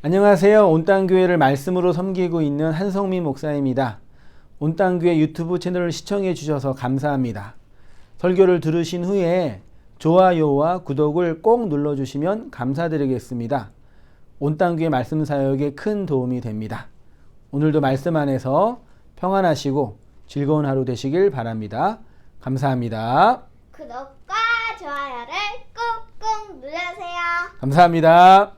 안녕하세요. 온땅교회를 말씀으로 섬기고 있는 한성민 목사입니다. 온땅교회 유튜브 채널을 시청해 주셔서 감사합니다. 설교를 들으신 후에 좋아요와 구독을 꼭 눌러주시면 감사드리겠습니다. 온땅교회 말씀 사역에 큰 도움이 됩니다. 오늘도 말씀 안에서 평안하시고 즐거운 하루 되시길 바랍니다. 감사합니다. 구독과 좋아요를 꾹꾹 눌러주세요. 감사합니다.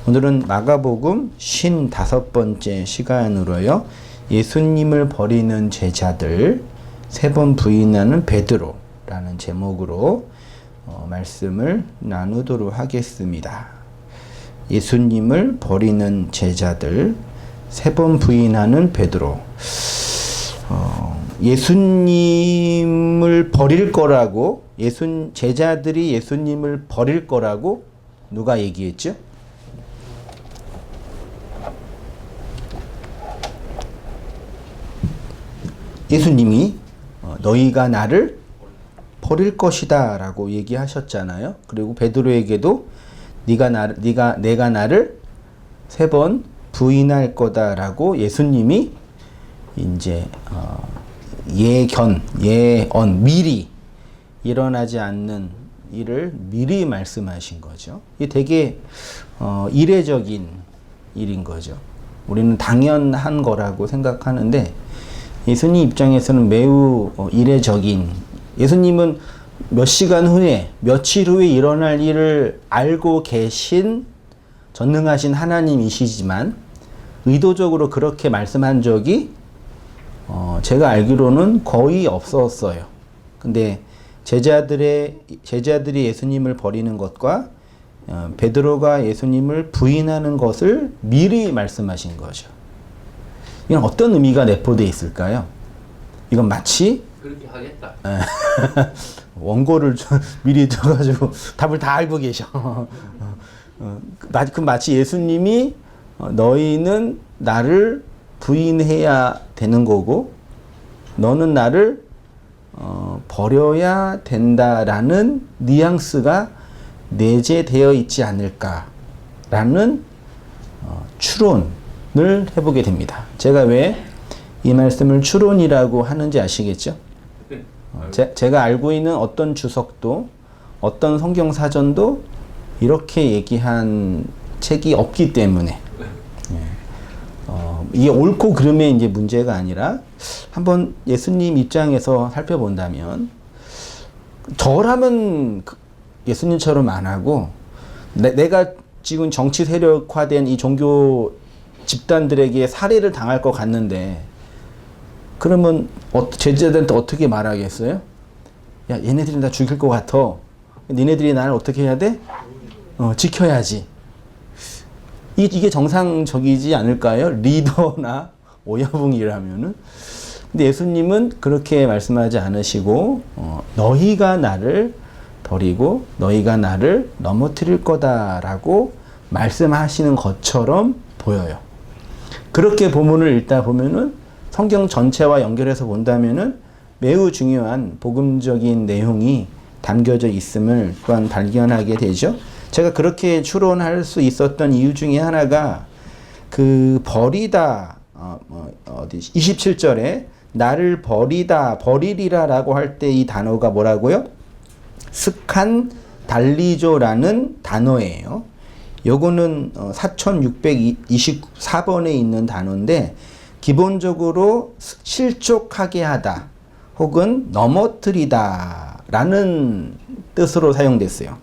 오늘은 마가복음 55번째 시간으로요. 예수님을 버리는 제자들 3번 부인하는 베드로라는 제목으로 말씀을 나누도록 하겠습니다. 예수님을 버리는 제자들 3번 부인하는 베드로. 예수님을 버릴 거라고, 제자들이 예수님을 버릴 거라고 누가 얘기했죠? 예수님이 너희가 나를 버릴 것이다 라고 얘기하셨잖아요. 그리고 베드로에게도 내가 나를 3번 부인할 거다 라고 예수님이 이제 예언, 미리 일어나지 않는 일을 미리 말씀하신 거죠. 이게 되게 이례적인 일인 거죠. 우리는 당연한 거라고 생각하는데 예수님 입장에서는 매우 이례적인, 예수님은 몇 시간 후에, 며칠 후에 일어날 일을 알고 계신 전능하신 하나님이시지만 의도적으로 그렇게 말씀한 적이 제가 알기로는 거의 없었어요. 근데 제자들이 예수님을 버리는 것과 베드로가 예수님을 부인하는 것을 미리 말씀하신 거죠. 이건 어떤 의미가 내포되어 있을까요? 이건 마치 그렇게 하겠다. 원고를 미리 줘가지고 답을 다 알고 계셔. 마치 예수님이 너희는 나를 부인해야 되는 거고 너는 나를 버려야 된다라는 뉘앙스가 내재되어 있지 않을까라는 추론을 해보게 됩니다. 제가 왜 이 말씀을 추론이라고 하는지 아시겠죠? 제가 알고 있는 어떤 주석도 어떤 성경 사전도 이렇게 얘기한 책이 없기 때문에 이게 옳고 그름의 이제 문제가 아니라 한번 예수님 입장에서 살펴본다면 저라면 예수님처럼 안 하고 내가 지금 정치 세력화된 이 종교 집단들에게 살해를 당할 것 같는데 그러면 제자들한테 어떻게 말하겠어요? 야, 얘네들이 나 죽일 것 같아. 니네들이 나를 어떻게 해야 돼? 지켜야지. 이게 정상적이지 않을까요? 리더나 오야붕이라면은. 근데 예수님은 그렇게 말씀하지 않으시고 너희가 나를 버리고 너희가 나를 넘어뜨릴 거다라고 말씀하시는 것처럼 보여요. 그렇게 본문을 읽다 보면은 성경 전체와 연결해서 본다면은 매우 중요한 복음적인 내용이 담겨져 있음을 또한 발견하게 되죠. 제가 그렇게 추론할 수 있었던 이유 중에 하나가 그 버리다 27절에 나를 버리리라라고 할 때 이 단어가 뭐라고요? 스칸 달리조라는 단어예요. 요거는 4624번에 있는 단어인데 기본적으로 실족하게 하다 혹은 넘어뜨리다 라는 뜻으로 사용됐어요.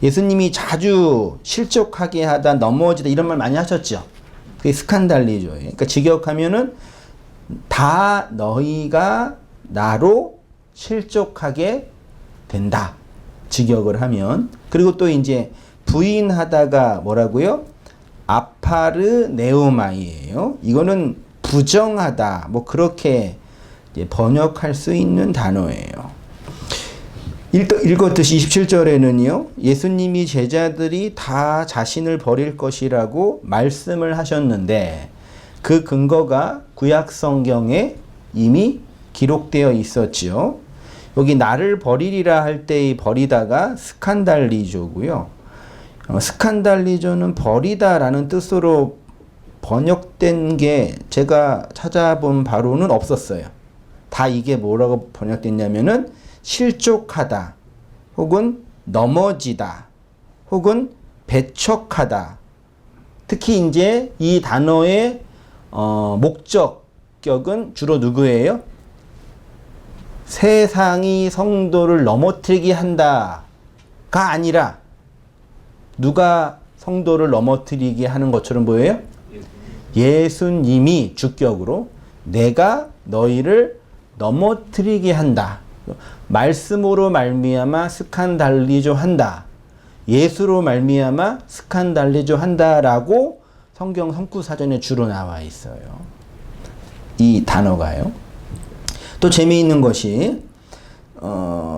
예수님이 자주 실족하게 하다, 넘어지다 이런 말 많이 하셨죠. 그게 스칸달리죠. 그러니까 직역하면은 다 너희가 나로 실족하게 된다. 직역을 하면. 그리고 또 이제 부인하다가 뭐라고요? 아파르네오마이예요. 이거는 부정하다. 뭐 그렇게 번역할 수 있는 단어예요. 읽었듯이 27절에는요. 예수님이 제자들이 다 자신을 버릴 것이라고 말씀을 하셨는데 그 근거가 구약 성경에 이미 기록되어 있었지요. 여기 나를 버리리라 할 때의 버리다가 스칸달리조고요. 스칸달리조는 버리다라는 뜻으로 번역된 게 제가 찾아본 바로는 없었어요. 다 이게 뭐라고 번역됐냐면은 실족하다, 혹은 넘어지다, 혹은 배척하다. 특히 이제 이 단어의 목적격은 주로 누구예요? 세상이 성도를 넘어뜨리게 한다가 아니라 누가 성도를 넘어뜨리게 하는 것처럼 보여요? 예수님이 주격으로 내가 너희를 넘어뜨리게 한다. 말씀으로 말미암아 스칸달리조 한다. 예수로 말미암아 스칸달리조 한다라고 성경 성구사전에 주로 나와 있어요. 이 단어가요. 또 재미있는 것이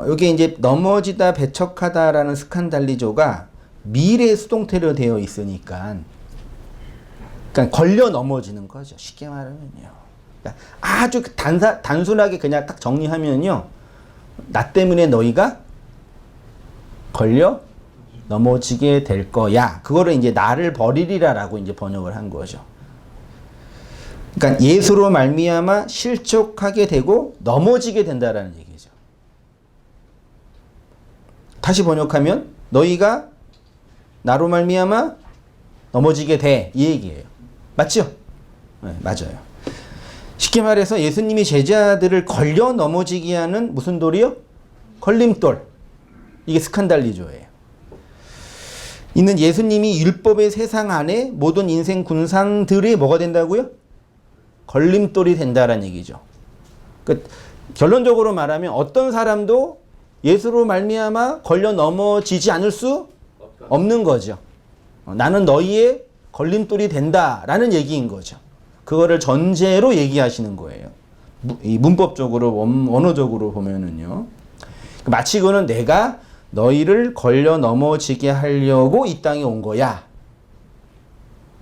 여기 이제 넘어지다 배척하다라는 스칸달리조가 미래 수동태로 되어 있으니까 그러니까 걸려 넘어지는 거죠. 쉽게 말하면요. 그러니까 아주 단순하게 그냥 딱 정리하면요. 나 때문에 너희가 걸려 넘어지게 될 거야. 그거를 이제 나를 버리리라라고 이제 번역을 한 거죠. 그러니까 예수로 말미암아 실족하게 되고 넘어지게 된다라는 얘기죠. 다시 번역하면 너희가 나로 말미암아 넘어지게 돼. 이 얘기예요. 맞죠? 네, 맞아요. 쉽게 말해서 예수님이 제자들을 걸려 넘어지게 하는 무슨 돌이요? 걸림돌. 이게 스칸달리조예요. 이는 예수님이 율법의 세상 안에 모든 인생 군상들이 뭐가 된다고요? 걸림돌이 된다라는 얘기죠. 그러니까 결론적으로 말하면 어떤 사람도 예수로 말미암아 걸려 넘어지지 않을 수 없는 거죠. 나는 너희의 걸림돌이 된다라는 얘기인 거죠. 그거를 전제로 얘기하시는 거예요. 이 문법적으로 원어적으로 보면은요. 마치 그거는 내가 너희를 걸려 넘어지게 하려고 이 땅에 온 거야.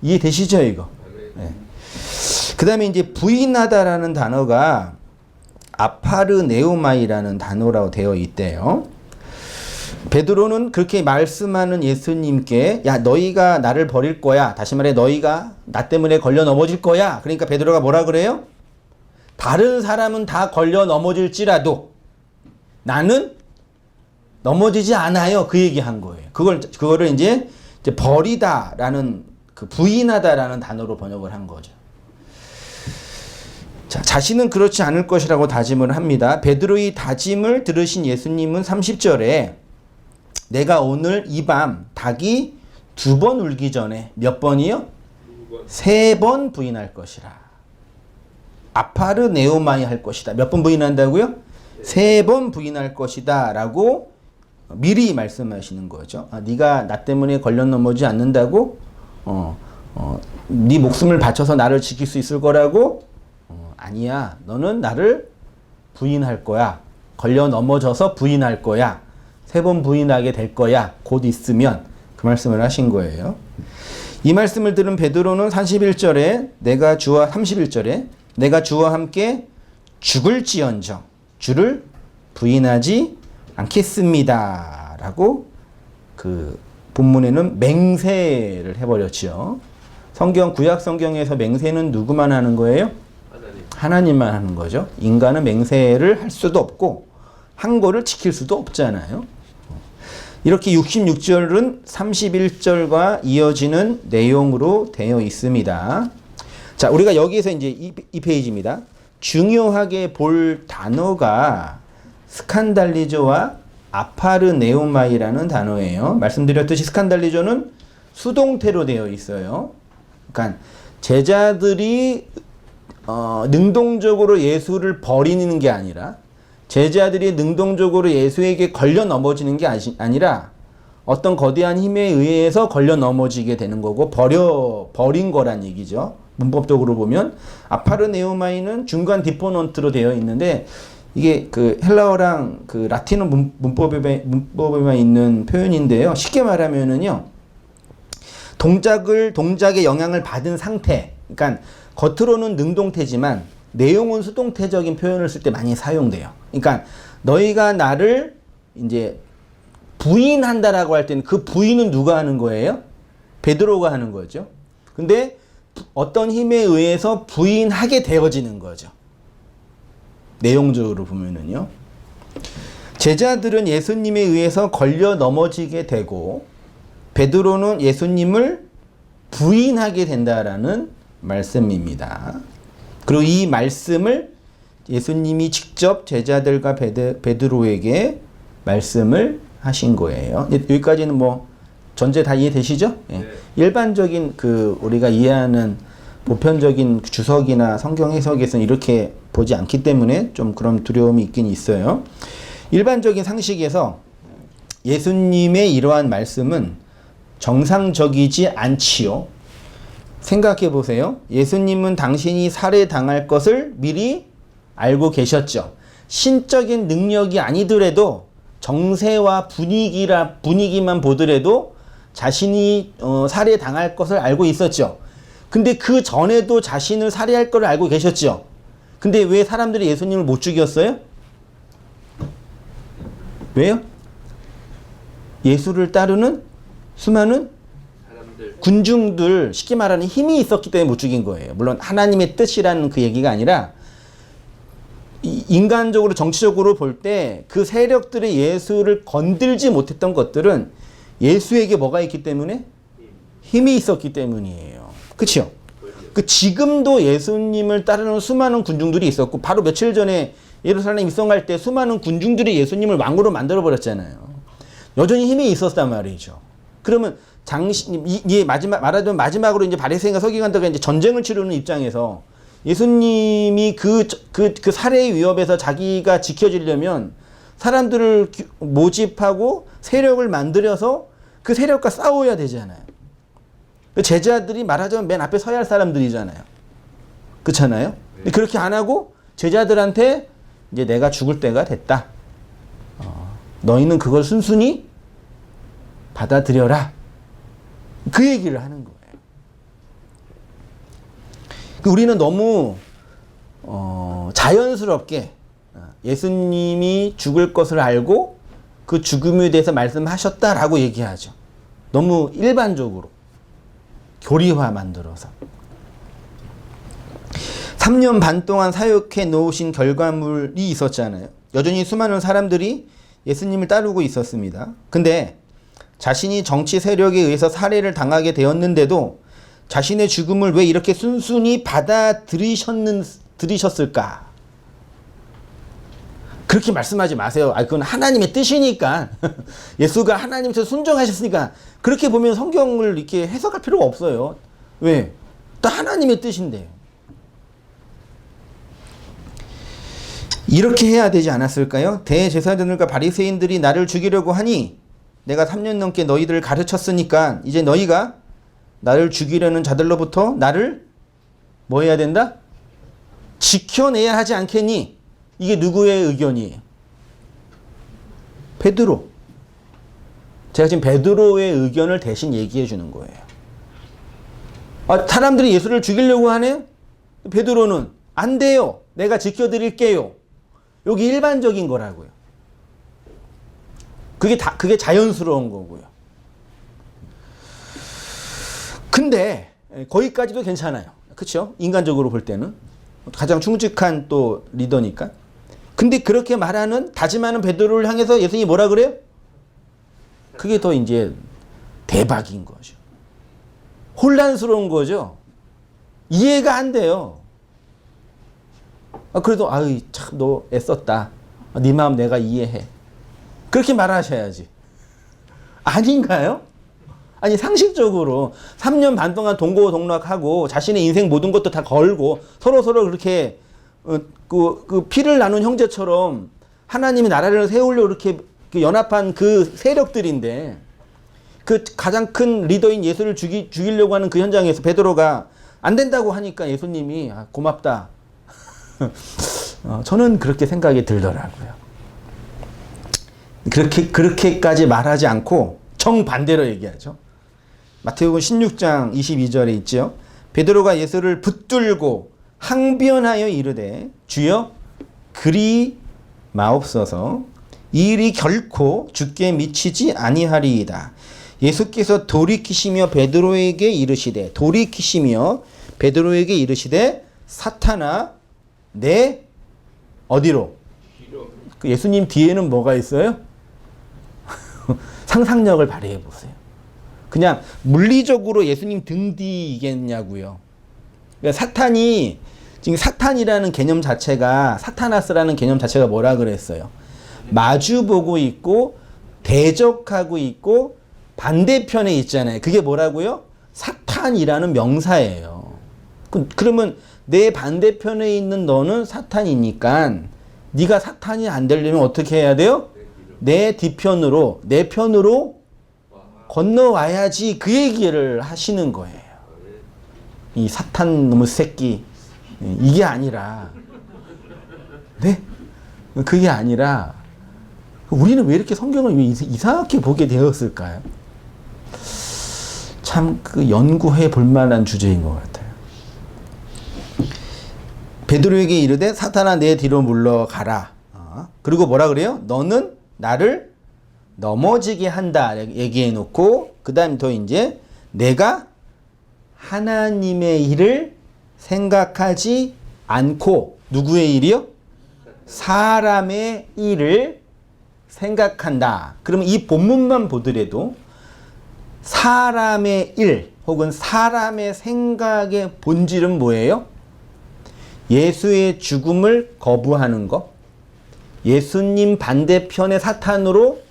이해되시죠, 이거? 네. 그 다음에 이제 부인하다라는 단어가 아파르네오마이라는 단어라고 되어 있대요. 베드로는 그렇게 말씀하는 예수님께 야 너희가 나를 버릴 거야. 다시 말해 너희가 나 때문에 걸려 넘어질 거야. 그러니까 베드로가 뭐라 그래요? 다른 사람은 다 걸려 넘어질지라도 나는 넘어지지 않아요. 그 얘기한 거예요. 그거를 이제 버리다라는 그 부인하다라는 단어로 번역을 한 거죠. 자, 자신은 그렇지 않을 것이라고 다짐을 합니다. 베드로의 다짐을 들으신 예수님은 30절에 내가 오늘 이 밤 닭이 2번 울기 전에 몇 번이요? 3번 부인할 것이라. 아파르네오마이 할 것이다. 몇 번 부인한다고요? 3번 부인할 것이다 라고 미리 말씀하시는 거죠. 네가 나 때문에 걸려 넘어지지 않는다고? 네 목숨을 바쳐서 나를 지킬 수 있을 거라고? 아니야. 너는 나를 부인할 거야. 걸려 넘어져서 부인할 거야. 3번 부인하게 될 거야. 곧 있으면. 그 말씀을 하신 거예요. 이 말씀을 들은 베드로는 31절에 내가 주와 함께 죽을지언정 주를 부인하지 않겠습니다. 라고 그 본문에는 맹세를 해버렸죠. 구약 성경에서 맹세는 누구만 하는 거예요? 하나님만 하는 거죠. 인간은 맹세를 할 수도 없고 한 거를 지킬 수도 없잖아요. 이렇게 66절은 31절과 이어지는 내용으로 되어 있습니다. 자, 우리가 여기에서 이제 이 페이지입니다. 중요하게 볼 단어가 스칸달리조와 아파르네오마이라는 단어예요. 말씀드렸듯이 스칸달리조는 수동태로 되어 있어요. 그러니까 제자들이 능동적으로 예수를 버리는 게 아니라 제자들이 능동적으로 예수에게 걸려 넘어지는 게 아니라 어떤 거대한 힘에 의해서 걸려 넘어지게 되는 거고 버린 거란 얘기죠. 문법적으로 보면 아파르네오마이는 중간 디포넌트로 되어 있는데 이게 그 헬라어랑 그 라틴어 문법에만 있는 표현인데요. 쉽게 말하면은요. 동작의 영향을 받은 상태. 그러니까 겉으로는 능동태지만 내용은 수동태적인 표현을 쓸 때 많이 사용돼요. 그러니까 너희가 나를 이제 부인한다라고 할 때는 그 부인은 누가 하는 거예요? 베드로가 하는 거죠. 근데 어떤 힘에 의해서 부인하게 되어지는 거죠. 내용적으로 보면은요. 제자들은 예수님에 의해서 걸려 넘어지게 되고 베드로는 예수님을 부인하게 된다라는 말씀입니다. 그리고 이 말씀을 예수님이 직접 제자들과 베드로에게 말씀을 하신 거예요. 여기까지는 뭐 전제 다 이해되시죠? 예. 네. 일반적인 우리가 이해하는 보편적인 주석이나 성경 해석에서는 이렇게 보지 않기 때문에 좀 그런 두려움이 있긴 있어요. 일반적인 상식에서 예수님의 이러한 말씀은 정상적이지 않지요. 생각해 보세요. 예수님은 당신이 살해당할 것을 미리 알고 계셨죠. 신적인 능력이 아니더라도 정세와 분위기만 보더라도 자신이 살해당할 것을 알고 있었죠. 근데 그 전에도 자신을 살해할 걸 알고 계셨죠. 근데 왜 사람들이 예수님을 못 죽였어요? 왜요? 예수를 따르는 수많은 사람들 군중들, 쉽게 말하는 힘이 있었기 때문에 못 죽인 거예요. 물론 하나님의 뜻이라는 그 얘기가 아니라 인간적으로 정치적으로 볼 때 그 세력들이 예수를 건들지 못했던 것들은 예수에게 뭐가 있기 때문에? 힘이 있었기 때문이에요. 그렇죠? 그 지금도 예수님을 따르는 수많은 군중들이 있었고 바로 며칠 전에 예루살렘 입성할 때 수많은 군중들이 예수님을 왕으로 만들어 버렸잖아요. 여전히 힘이 있었단 말이죠. 그러면 말하자면 마지막으로 이제 바리새인과 서기관들과 이제 전쟁을 치르는 입장에서 예수님이 그 살해의 위협에서 자기가 지켜지려면 사람들을 모집하고 세력을 만들어서 그 세력과 싸워야 되잖아요. 제자들이 말하자면 맨 앞에 서야 할 사람들이잖아요. 그렇잖아요? 근데 그렇게 안 하고 제자들한테 이제 내가 죽을 때가 됐다. 너희는 그걸 순순히 받아들여라. 그 얘기를 하는 거예요. 우리는 너무 자연스럽게 예수님이 죽을 것을 알고 그 죽음에 대해서 말씀하셨다라고 얘기하죠. 너무 일반적으로 교리화 만들어서 3년 반 동안 사역해 놓으신 결과물이 있었잖아요. 여전히 수많은 사람들이 예수님을 따르고 있었습니다. 근데 자신이 정치 세력에 의해서 살해를 당하게 되었는데도 자신의 죽음을 왜 이렇게 순순히 받아들이셨을까? 그렇게 말씀하지 마세요. 그건 하나님의 뜻이니까. 예수가 하나님께서 순종하셨으니까. 그렇게 보면 성경을 이렇게 해석할 필요가 없어요. 왜? 또 하나님의 뜻인데요. 이렇게 해야 되지 않았을까요? 대제사장들과 바리새인들이 나를 죽이려고 하니 내가 3년 넘게 너희들을 가르쳤으니까 이제 너희가 나를 죽이려는 자들로부터 나를 뭐 해야 된다? 지켜내야 하지 않겠니? 이게 누구의 의견이에요? 베드로. 제가 지금 베드로의 의견을 대신 얘기해 주는 거예요. 사람들이 예수를 죽이려고 하네요? 베드로는 안 돼요. 내가 지켜드릴게요. 여기 일반적인 거라고요. 그게 자연스러운 거고요. 근데 거기까지도 괜찮아요. 그렇죠? 인간적으로 볼 때는 가장 충직한 또 리더니까. 근데 그렇게 말하는 다짐하는 베드로를 향해서 예수님이 뭐라 그래요? 그게 더 이제 대박인 거죠. 혼란스러운 거죠. 이해가 안 돼요. 그래도 참 너 애썼다. 네 마음 내가 이해해. 그렇게 말하셔야지. 아닌가요? 아니 상식적으로 3년 반 동안 동고동락하고 자신의 인생 모든 것도 다 걸고 서로 그렇게 그 피를 나눈 형제처럼 하나님의 나라를 세우려고 이렇게 연합한 그 세력들인데 그 가장 큰 리더인 예수를 죽이려고 하는 그 현장에서 베드로가 안 된다고 하니까 예수님이 고맙다. 저는 그렇게 생각이 들더라고요. 그렇게까지 말하지 않고 정반대로 얘기하죠. 마태복음 16장 22절에 있죠. 베드로가 예수를 붙들고 항변하여 이르되 주여 그리 마옵소서 이 일이 결코 주께 미치지 아니하리이다. 예수께서 돌이키시며 베드로에게 이르시되 사탄아 내 어디로? 그 예수님 뒤에는 뭐가 있어요? 상상력을 발휘해 보세요. 그냥 물리적으로 예수님 등 뒤이겠냐고요. 그러니까 사탄이 지금 사탄이라는 개념 자체가 사타나스라는 개념 자체가 뭐라 그랬어요? 마주보고 있고 대적하고 있고 반대편에 있잖아요. 그게 뭐라고요? 사탄이라는 명사예요. 그러면 내 반대편에 있는 너는 사탄이니까 네가 사탄이 안 되려면 어떻게 해야 돼요? 내 뒤편으로 내 편으로 건너와야지 그 얘기를 하시는 거예요. 이 사탄 놈의 새끼 이게 아니라 네? 그게 아니라 우리는 왜 이렇게 성경을 이상하게 보게 되었을까요? 참 그 연구해 볼 만한 주제인 것 같아요. 베드로에게 이르되 사탄아 내 뒤로 물러가라. 그리고 뭐라 그래요? 너는 나를 넘어지게 한다 얘기해 놓고 그 다음 더 이제 내가 하나님의 일을 생각하지 않고 누구의 일이요? 사람의 일을 생각한다. 그러면 이 본문만 보더라도 사람의 일 혹은 사람의 생각의 본질은 뭐예요? 예수의 죽음을 거부하는 것, 예수님 반대편의 사탄으로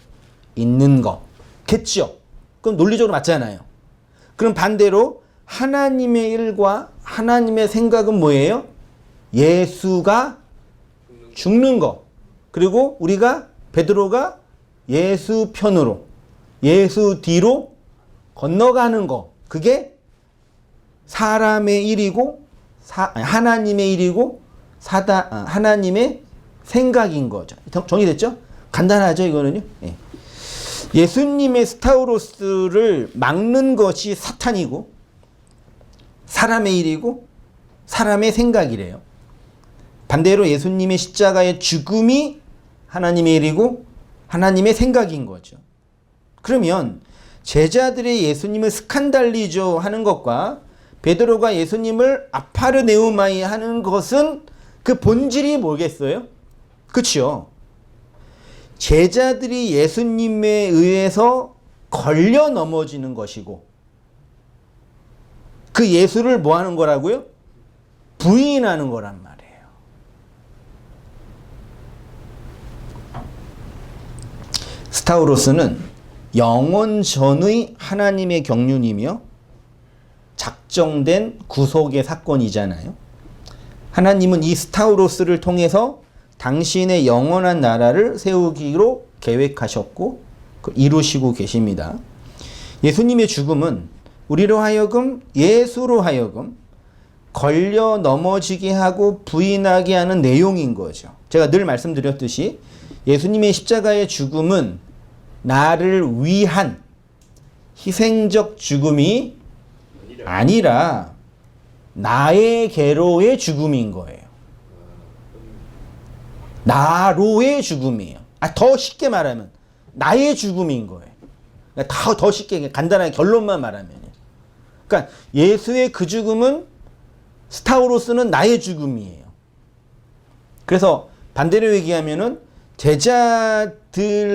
있는 거겠죠. 그럼 논리적으로 맞잖아요. 그럼 반대로 하나님의 일과 하나님의 생각은 뭐예요? 예수가 죽는 거. 그리고 우리가 베드로가 예수 편으로 예수 뒤로 건너가는 거. 그게 사람의 일이고 하나님의 일이고 하나님의 생각인 거죠. 정리됐죠? 간단하죠, 이거는요. 예. 예수님의 스타우로스를 막는 것이 사탄이고 사람의 일이고 사람의 생각이래요. 반대로 예수님의 십자가의 죽음이 하나님의 일이고 하나님의 생각인 거죠. 그러면 제자들의 예수님을 스칸달리조 하는 것과 베드로가 예수님을 아파르네우마이 하는 것은 그 본질이 뭐겠어요? 그렇죠. 제자들이 예수님에 의해서 걸려 넘어지는 것이고 그 예수를 뭐 하는 거라고요? 부인하는 거란 말이에요. 스타우로스는 영원 전의 하나님의 경륜이며 작정된 구속의 사건이잖아요. 하나님은 이 스타우로스를 통해서 당신의 영원한 나라를 세우기로 계획하셨고 이루시고 계십니다. 예수님의 죽음은 우리로 하여금 예수로 하여금 걸려 넘어지게 하고 부인하게 하는 내용인 거죠. 제가 늘 말씀드렸듯이 예수님의 십자가의 죽음은 나를 위한 희생적 죽음이 아니라 나에게로의 죽음인 거예요. 나로의 죽음이에요. 더 쉽게 말하면 나의 죽음인 거예요. 더 쉽게 간단하게 결론만 말하면요. 그러니까 예수의 그 죽음은 스타우로스는 나의 죽음이에요. 그래서 반대로 얘기하면은 제자들로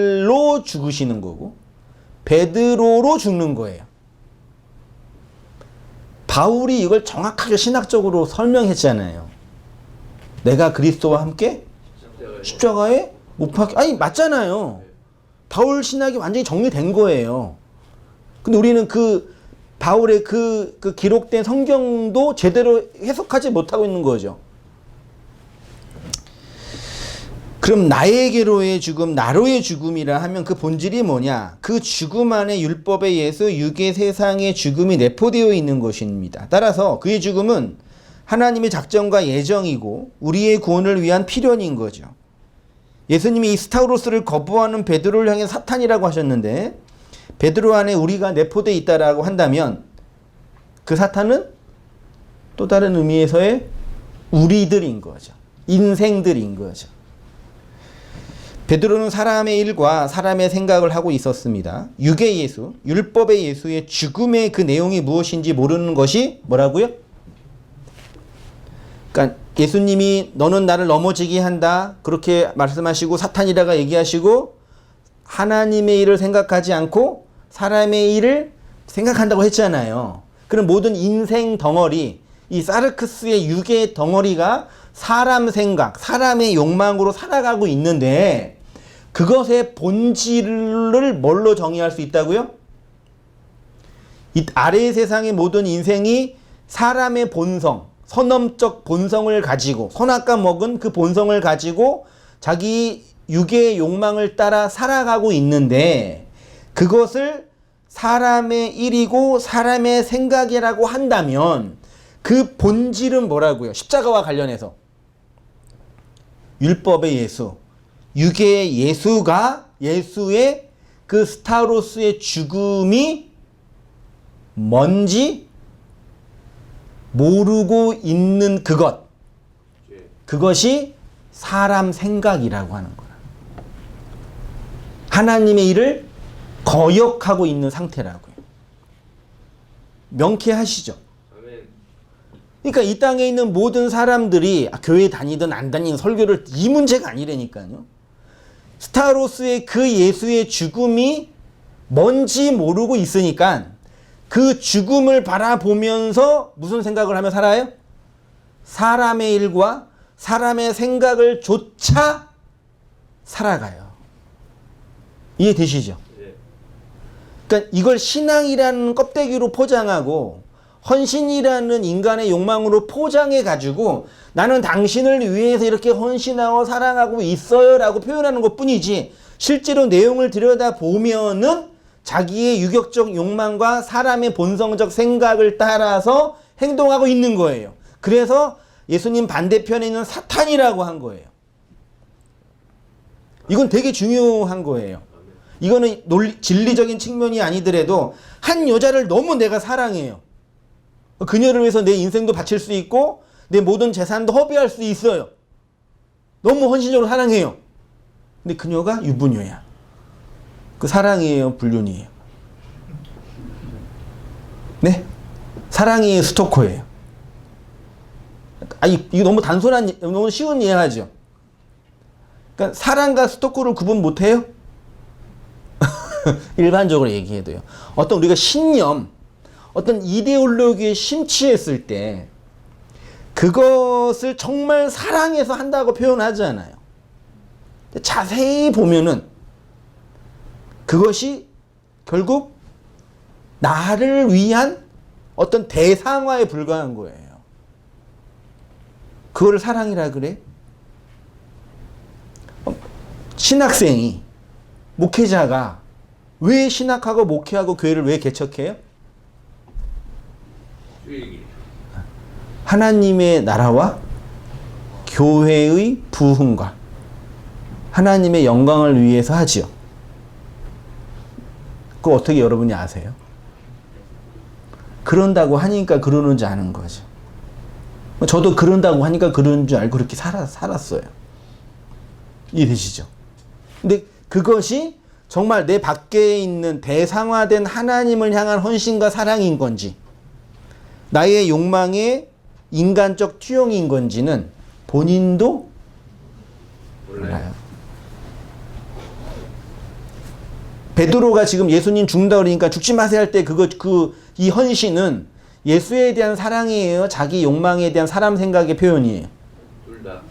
죽으시는 거고 베드로로 죽는 거예요. 바울이 이걸 정확하게 신학적으로 설명했잖아요. 내가 그리스도와 함께 십자가에 못 박혀. 아니 맞잖아요. 바울 신학이 완전히 정리된 거예요. 근데 우리는 그 바울의 그 기록된 성경도 제대로 해석하지 못하고 있는 거죠. 그럼 나에게로의 죽음, 나로의 죽음이라 하면 그 본질이 뭐냐? 그 죽음 안에 율법에 의해서 유괴 세상의 죽음이 내포되어 있는 것입니다. 따라서 그의 죽음은 하나님의 작정과 예정이고 우리의 구원을 위한 필연인 거죠. 예수님이 이 스타우로스를 거부하는 베드로를 향해 사탄이라고 하셨는데 베드로 안에 우리가 내포되어 있다라고 한다면 그 사탄은 또 다른 의미에서의 우리들인 거죠. 인생들인 거죠. 베드로는 사람의 일과 사람의 생각을 하고 있었습니다. 육의 예수, 율법의 예수의 죽음의 그 내용이 무엇인지 모르는 것이 뭐라고요? 그러니까 예수님이 너는 나를 넘어지게 한다 그렇게 말씀하시고 사탄이라가 얘기하시고 하나님의 일을 생각하지 않고 사람의 일을 생각한다고 했잖아요. 그럼 모든 인생 덩어리, 이 사르크스의 육의 덩어리가 사람 생각, 사람의 욕망으로 살아가고 있는데 그것의 본질을 뭘로 정의할 수 있다고요? 이 아래의 세상의 모든 인생이 사람의 본성, 선험적 본성을 가지고 선악과 먹은 그 본성을 가지고 자기 육의 욕망을 따라 살아가고 있는데 그것을 사람의 일이고 사람의 생각이라고 한다면 그 본질은 뭐라고요? 십자가와 관련해서 율법의 예수, 육의 예수가 예수의 그 스타로스의 죽음이 뭔지 모르고 있는 그것이 사람 생각이라고 하는 거야. 하나님의 일을 거역하고 있는 상태라고요. 명쾌하시죠? 그러니까 이 땅에 있는 모든 사람들이 교회 다니든 안 다니든 설교를 이 문제가 아니라니까요. 스타로스의 그 예수의 죽음이 뭔지 모르고 있으니까 그 죽음을 바라보면서 무슨 생각을 하며 살아요? 사람의 일과 사람의 생각을 조차 살아가요. 이해되시죠? 그러니까 이걸 신앙이라는 껍데기로 포장하고 헌신이라는 인간의 욕망으로 포장해 가지고 나는 당신을 위해서 이렇게 헌신하고 사랑하고 있어요 라고 표현하는 것 뿐이지 실제로 내용을 들여다보면은 자기의 유격적 욕망과 사람의 본성적 생각을 따라서 행동하고 있는 거예요. 그래서 예수님 반대편에 있는 사탄이라고 한 거예요. 이건 되게 중요한 거예요. 이거는 진리적인 측면이 아니더라도 한 여자를 너무 내가 사랑해요. 그녀를 위해서 내 인생도 바칠 수 있고 내 모든 재산도 허비할 수 있어요. 너무 헌신적으로 사랑해요. 근데 그녀가 유부녀야. 그 사랑이에요, 불륜이에요? 네? 사랑이에요, 스토커예요? 이거 너무 너무 쉬운 이해하죠? 그러니까 사랑과 스토커를 구분 못해요? 일반적으로 얘기해도요. 어떤 우리가 신념, 어떤 이데올로기에 심취했을 때 그것을 정말 사랑해서 한다고 표현하잖아요. 자세히 보면은 그것이 결국 나를 위한 어떤 대상화에 불과한 거예요. 그거를 사랑이라 그래? 신학생이, 목회자가 왜 신학하고 목회하고 교회를 왜 개척해요? 하나님의 나라와 교회의 부흥과 하나님의 영광을 위해서 하지요. 그거 어떻게 여러분이 아세요? 그런다고 하니까 그러는지 아는 거죠. 저도 그런다고 하니까 그런 줄 알고 그렇게 살았어요. 이해되시죠? 근데 그것이 정말 내 밖에 있는 대상화된 하나님을 향한 헌신과 사랑인 건지 나의 욕망의 인간적 투영인 건지는 본인도 몰라요. 베드로가 지금 예수님 죽는다 그러니까 죽지 마세요 할 때 이 헌신은 예수에 대한 사랑이에요? 자기 욕망에 대한 사람 생각의 표현이에요? 둘 다.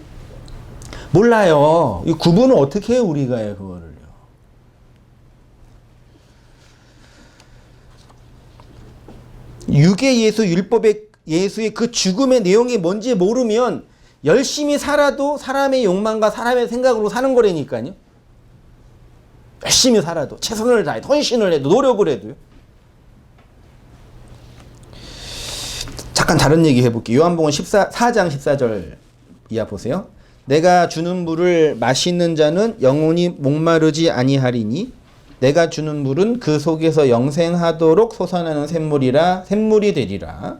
몰라요. 이 구분을 어떻게 해요, 우리가요, 그거를요. 육의 예수, 율법의 예수의 그 죽음의 내용이 뭔지 모르면 열심히 살아도 사람의 욕망과 사람의 생각으로 사는 거라니까요. 열심히 살아도, 최선을 다해도, 헌신을 해도, 노력을 해도요. 잠깐 다른 얘기 해볼게요. 요한복음 4장 14절 이하 보세요. 내가 주는 물을 마시는 자는 영원히 목마르지 아니하리니 내가 주는 물은 그 속에서 영생하도록 솟아나는 샘물이 되리라.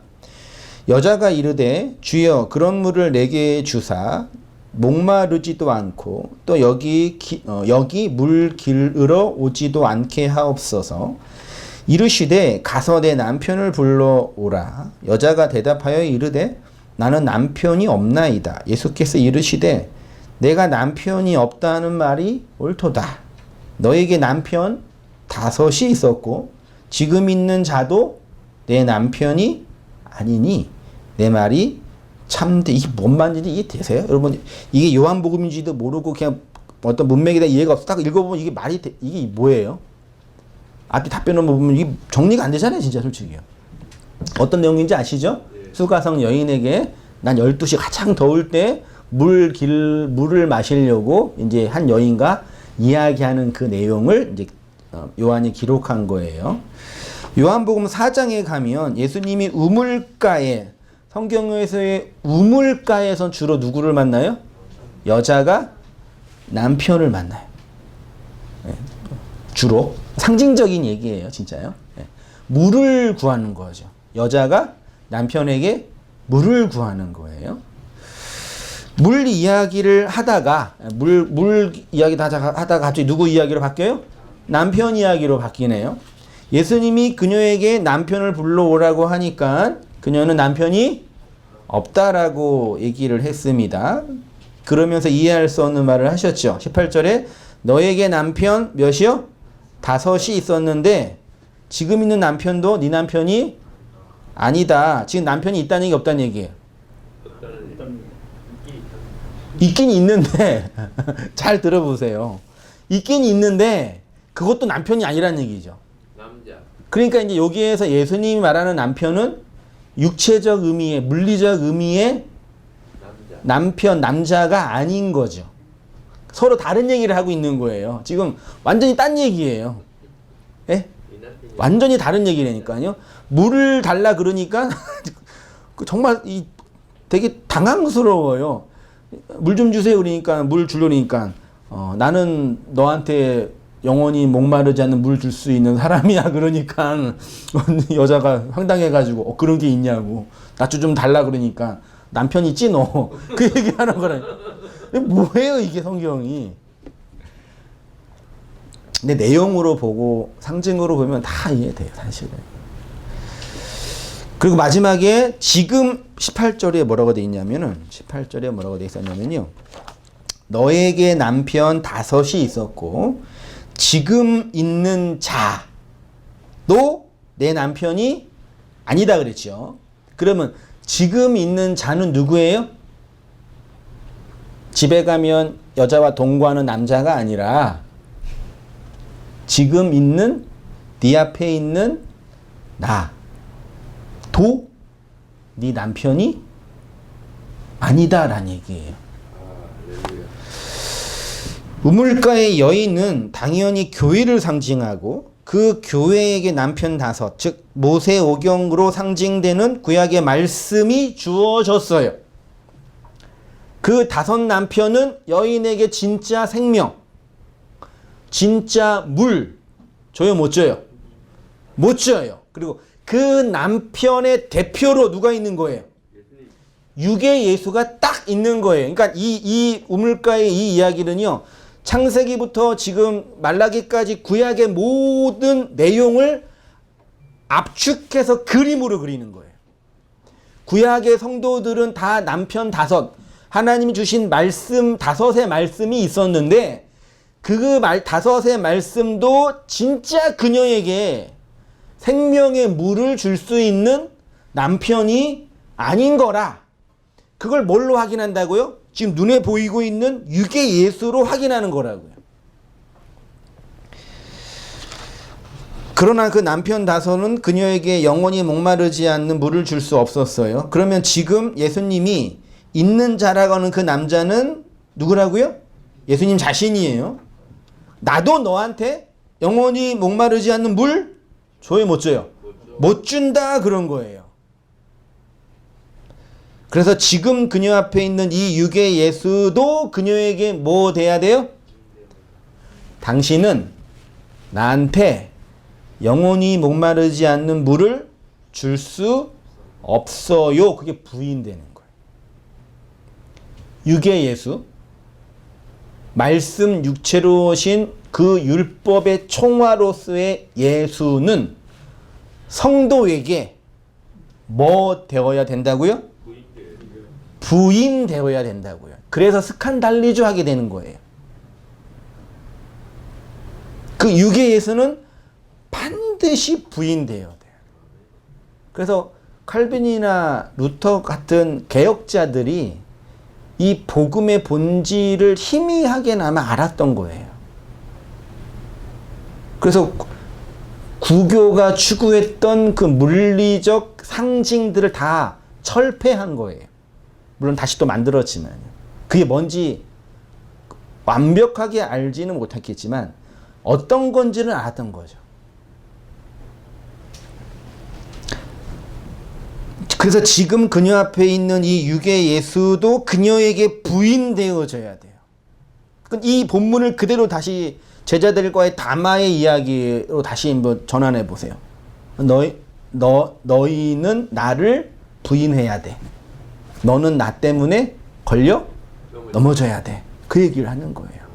여자가 이르되 주여 그런 물을 내게 주사 목마르지도 않고 또 여기 물 길으러 오지도 않게 하옵소서. 이르시되 가서 내 남편을 불러오라. 여자가 대답하여 이르되 나는 남편이 없나이다. 예수께서 이르시되 내가 남편이 없다는 말이 옳도다. 너에게 남편 5이 있었고 지금 있는 자도 내 남편이 아니니 내 말이 참되. 이게 뭔 말인지 이해 되세요? 여러분 이게 요한복음인지도 모르고 그냥 어떤 문맥에 대한 이해가 없어 딱 읽어보면 이게 말이 이게 뭐예요? 앞뒤 답변을 보면 이게 정리가 안 되잖아요 진짜 솔직히요. 어떤 내용인지 아시죠? 수가성 여인에게 난 12시 가장 더울 때 물을 마시려고 이제 한 여인과 이야기하는 그 내용을 이제 요한이 기록한 거예요. 요한복음 4장에 가면 예수님이 우물가에 성경에서의 우물가에선 주로 누구를 만나요? 여자가 남편을 만나요. 주로 상징적인 얘기예요, 진짜요. 물을 구하는 거죠. 여자가 남편에게 물을 구하는 거예요. 물 이야기를 하다가 물 이야기 하다가 갑자기 누구 이야기로 바뀌어요? 남편 이야기로 바뀌네요. 예수님이 그녀에게 남편을 불러오라고 하니까 그녀는 남편이 없다라고 얘기를 했습니다. 그러면서 이해할 수 없는 말을 하셨죠. 18절에 너에게 남편 몇이요? 5이 있었는데 지금 있는 남편도 네 남편이 아니다. 지금 남편이 있다는 얘기 없다는 얘기예요. 있긴 있는데 잘 들어보세요. 있긴 있는데 그것도 남편이 아니라는 얘기죠. 남자. 그러니까 이제 여기에서 예수님이 말하는 남편은 육체적 의미의 물리적 의미의 남편 남자가 아닌 거죠. 서로 다른 얘기를 하고 있는 거예요. 지금 완전히 딴 얘기예요. 예? 완전히 다른 얘기라니까요. 물을 달라 그러니까 정말 되게 당황스러워요. 물 좀 주세요 그러니까 물 주려니까 나는 너한테 영원히 목마르지 않는 물 줄 수 있는 사람이야 그러니까 여자가 황당해가지고 그런 게 있냐고 나 좀 달라 그러니까 남편 있지 너 그 얘기하는 거라. 뭐예요 이게 성경이. 근데 내용으로 보고 상징으로 보면 다 이해돼요 사실은. 그리고 마지막에 지금 18절에 뭐라고 돼 있냐면은 18절에 뭐라고 돼 있었냐면요. 너에게 남편 5이 있었고 지금 있는 자도 내 남편이 아니다 그랬죠. 그러면 지금 있는 자는 누구예요? 집에 가면 여자와 동거하는 남자가 아니라 지금 있는 네 앞에 있는 나도 네 남편이 아니다라는 얘기예요. 우물가의 여인은 당연히 교회를 상징하고 그 교회에게 남편 5, 즉 모세오경으로 상징되는 구약의 말씀이 주어졌어요. 그 5 남편은 여인에게 진짜 생명, 진짜 물 줘요 못 줘요? 못 줘요. 그리고 그 남편의 대표로 누가 있는 거예요? 육의 예수가 딱 있는 거예요. 그러니까 이 우물가의 이 이야기는요. 창세기부터 지금 말라기까지 구약의 모든 내용을 압축해서 그림으로 그리는 거예요. 구약의 성도들은 다 남편 5, 하나님이 주신 말씀 5의 말씀이 있었는데 그 5의 말씀도 진짜 그녀에게 생명의 물을 줄 수 있는 남편이 아닌 거라. 그걸 뭘로 확인한다고요? 지금 눈에 보이고 있는 육의 예수로 확인하는 거라고요. 그러나 그 남편 5는 그녀에게 영원히 목마르지 않는 물을 줄 수 없었어요. 그러면 지금 예수님이 있는 자라고 하는 그 남자는 누구라고요? 예수님 자신이에요. 나도 너한테 영원히 목마르지 않는 물 줘요 못 줘요? 못 준다 그런 거예요. 그래서 지금 그녀 앞에 있는 이 육의 예수도 그녀에게 뭐 돼야 돼요? 당신은 나한테 영원히 목마르지 않는 물을 줄 수 없어요. 그게 부인되는 거예요. 육의 예수, 말씀 육체로 오신 그 율법의 총화로서의 예수는 성도에게 뭐 되어야 된다고요? 부인되어야 된다고요. 그래서 스칸달리주 하게 되는 거예요. 그 육의 예수는 반드시 부인되어야 돼요. 그래서 칼빈이나 루터 같은 개혁자들이 이 복음의 본질을 희미하게나마 알았던 거예요. 그래서 구교가 추구했던 그 물리적 상징들을 다 철폐한 거예요. 물론 다시 또 만들었지만 그게 뭔지 완벽하게 알지는 못했겠지만 어떤 건지는 알았던 거죠. 그래서 지금 그녀 앞에 있는 이 육의 예수도 그녀에게 부인되어져야 돼요. 이 본문을 그대로 다시 제자들과의 담화의 이야기로 다시 한번 전환해 보세요. 너희는 나를 부인해야 돼. 너는 나 때문에 걸려 넘어져야 돼. 그 얘기를 하는 거예요.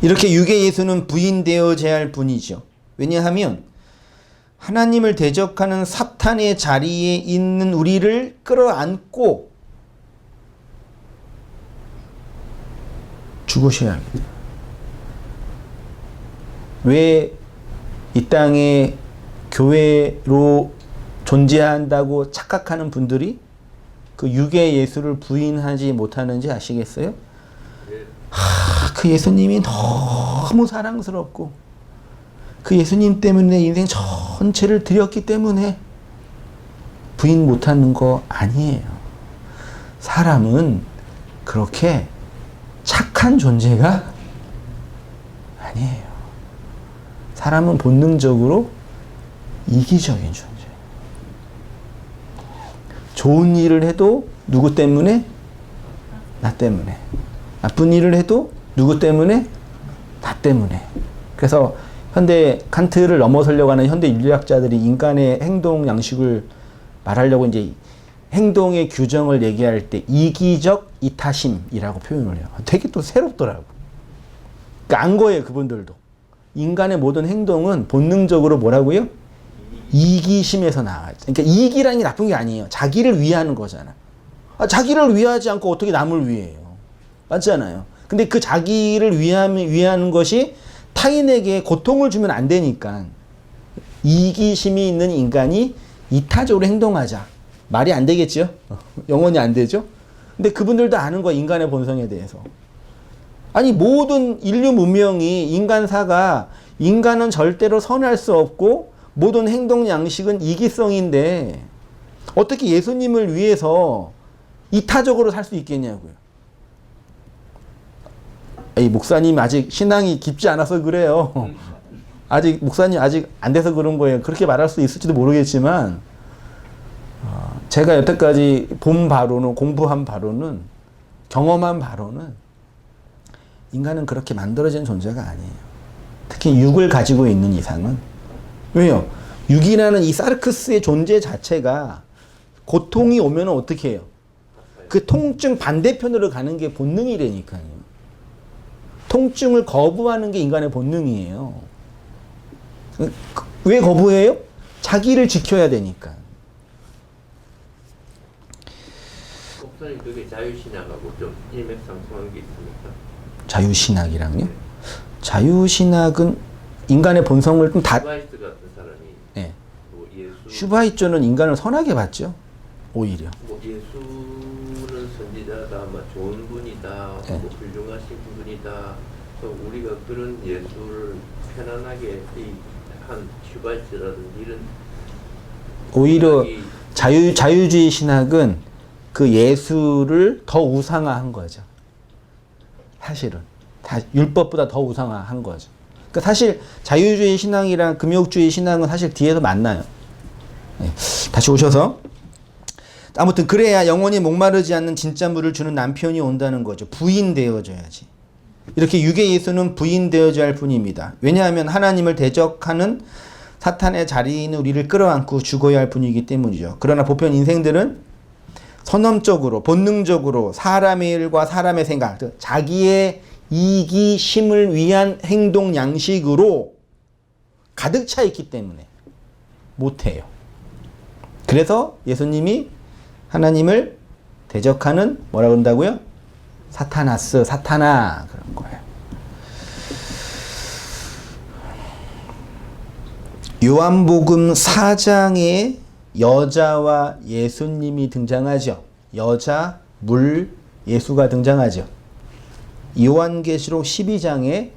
이렇게 육의 예수는 부인되어져야 할 분이죠. 왜냐하면 하나님을 대적하는 사탄의 자리에 있는 우리를 끌어안고 죽으셔야 합니다. 왜 이 땅에 교회로 존재한다고 착각하는 분들이 그 육의 예수를 부인하지 못하는지 아시겠어요? 그 예수님이 너무 사랑스럽고 그 예수님 때문에 내 인생 전체를 드렸기 때문에 부인 못하는 거 아니에요. 사람은 그렇게 착한 존재가 아니에요. 사람은 본능적으로 이기적인 존재. 좋은 일을 해도 누구 때문에? 나 때문에. 나쁜 일을 해도 누구 때문에? 나 때문에. 그래서 현대 칸트를 넘어서려고 하는 현대 인류학자들이 인간의 행동 양식을 말하려고 이제 행동의 규정을 얘기할 때 이기적 이타심이라고 표현을 해요. 되게 또 새롭더라고. 그러니까 안 거예요, 그분들도. 인간의 모든 행동은 본능적으로 뭐라고요? 이기심에서 나와요. 그러니까 이기라는 게 나쁜 게 아니에요. 자기를 위하는 거잖아. 자기를 위하지 않고 어떻게 남을 위해요? 맞잖아요. 근데 그 자기를 위하는 것이 타인에게 고통을 주면 안 되니까 이기심이 있는 인간이 이타적으로 행동하자. 말이 안 되겠죠? 영원히 안 되죠? 근데 그분들도 아는 거야, 인간의 본성에 대해서. 아니, 모든 인류 문명이 인간사가 인간은 절대로 선할 수 없고 모든 행동 양식은 이기성인데 어떻게 예수님을 위해서 이타적으로 살 수 있겠냐고요. 이 목사님 아직 신앙이 깊지 않아서 그래요. 아직 목사님 아직 안 돼서 그런 거예요. 그렇게 말할 수 있을지도 모르겠지만 제가 여태까지 본 바로는, 공부한 바로는, 경험한 바로는 인간은 그렇게 만들어진 존재가 아니에요. 특히 육을 가지고 있는 이상은. 왜요? 육이라는 이 사르크스의 존재 자체가 고통이 오면 어떻게 해요? 그 통증 반대편으로 가는 게 본능이라니까요. 통증을 거부하는 게 인간의 본능이에요. 왜 거부해요? 자기를 지켜야 되니까. 목사님, 그게 자유신학하고 좀 일맥상통한 게 있습니까? 자유신학이랑요? 자유신학은 인간의 본성을 좀 다. 슈바이트 같은 사람이 네. 뭐 예수, 슈바이처는 인간을 선하게 봤죠. 오히려. 뭐 예수는 선지자다, 뭐 좋은 분이다, 네. 뭐 훌륭하신 분이다. 또 우리가 그런 예수를 편안하게 한 슈바이트라든지 이런 오히려 신학이 자유주의 신학은 그 예수를 더 우상화한 거죠. 사실은 율법보다 더 우상화한 거죠. 그러니까 사실 자유주의 신앙이랑 금욕주의 신앙은 사실 뒤에서 만나요. 네. 다시 오셔서 아무튼 그래야 영원히 목마르지 않는 진짜 물을 주는 남편이 온다는 거죠. 부인되어져야지. 이렇게 육의 예수는 부인되어져야 할 뿐입니다. 왜냐하면 하나님을 대적하는 사탄의 자리에 있는 우리를 끌어안고 죽어야 할 분이기 때문이죠. 그러나 보편 인생들은 선험적으로 본능적으로 사람의 일과 사람의 생각, 즉 자기의 이기심을 위한 행동 양식으로 가득 차 있기 때문에 못해요. 그래서 예수님이 하나님을 대적하는 뭐라 그런다고요? 사타나스, 사타나 그런 거예요. 요한복음 4장에 여자와 예수님이 등장하죠. 여자, 물, 예수가 등장하죠. 요한계시록 12장에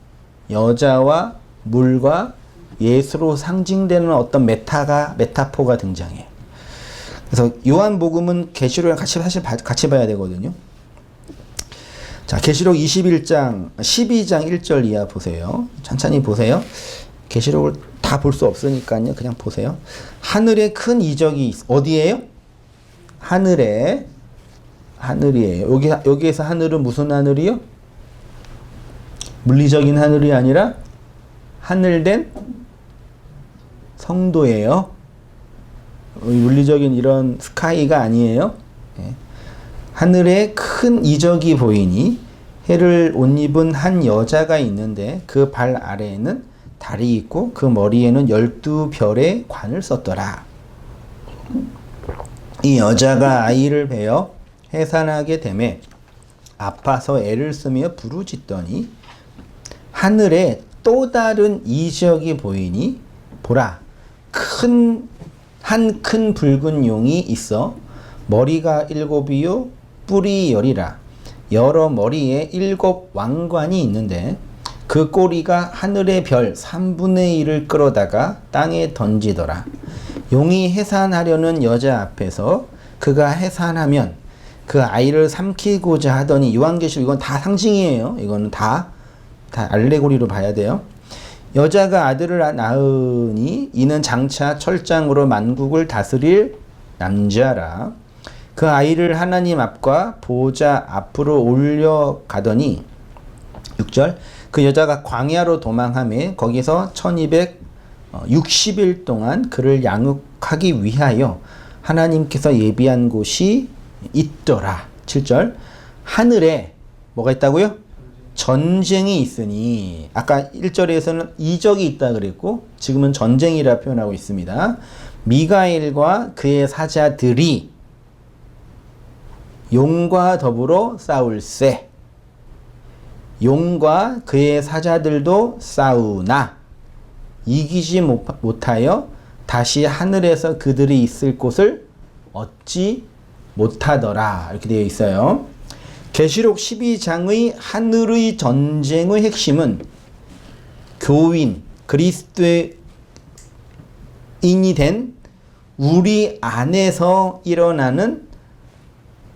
여자와 물과 예수로 상징되는 어떤 메타포가 등장해요. 그래서 요한복음은 계시록이랑 같이 봐야 되거든요. 자, 계시록 21장, 12장 1절 이하 보세요. 천천히 보세요. 계시록을 다 볼 수 없으니까요. 그냥 보세요. 하늘에 큰 이적이 어디예요? 하늘이에요. 여기에서 하늘은 무슨 하늘이요? 물리적인 하늘이 아니라 하늘된 성도예요. 물리적인 이런 스카이가 아니에요. 하늘에 큰 이적이 보이니 해를 옷 입은 한 여자가 있는데 그 발 아래에는 달이 있고 그 머리에는 12별의 관을 썼더라. 이 여자가 아이를 베어 해산하게 되매 아파서 애를 쓰며 부르짖더니 하늘에 또 다른 이적이 보이니 보라 한 큰 붉은 용이 있어 머리가 7이요 뿔이 10이라 여러 머리에 7 왕관이 있는데 그 꼬리가 하늘의 별 3분의 1을 끌어다가 땅에 던지더라. 용이 해산하려는 여자 앞에서 그가 해산하면 그 아이를 삼키고자 하더니 요한계시록 이건 다 상징이에요. 이거는 다 알레고리로 봐야 돼요. 여자가 아들을 낳으니 이는 장차 철장으로 만국을 다스릴 남자라. 그 아이를 하나님 앞과 보좌 앞으로 올려가더니 6절 그 여자가 광야로 도망하며 거기서 1260일 동안 그를 양육하기 위하여 하나님께서 예비한 곳이 있더라. 7절 하늘에 뭐가 있다고요? 전쟁이 있으니 아까 1절에서는 이적이 있다 그랬고 지금은 전쟁이라 표현하고 있습니다. 미가엘과 그의 사자들이 용과 더불어 싸울세. 용과 그의 사자들도 싸우나 이기지 못하여 다시 하늘에서 그들이 있을 곳을 얻지 못하더라. 이렇게 되어 있어요. 계시록 12장의 하늘의 전쟁의 핵심은 교인, 그리스도인이 된 우리 안에서 일어나는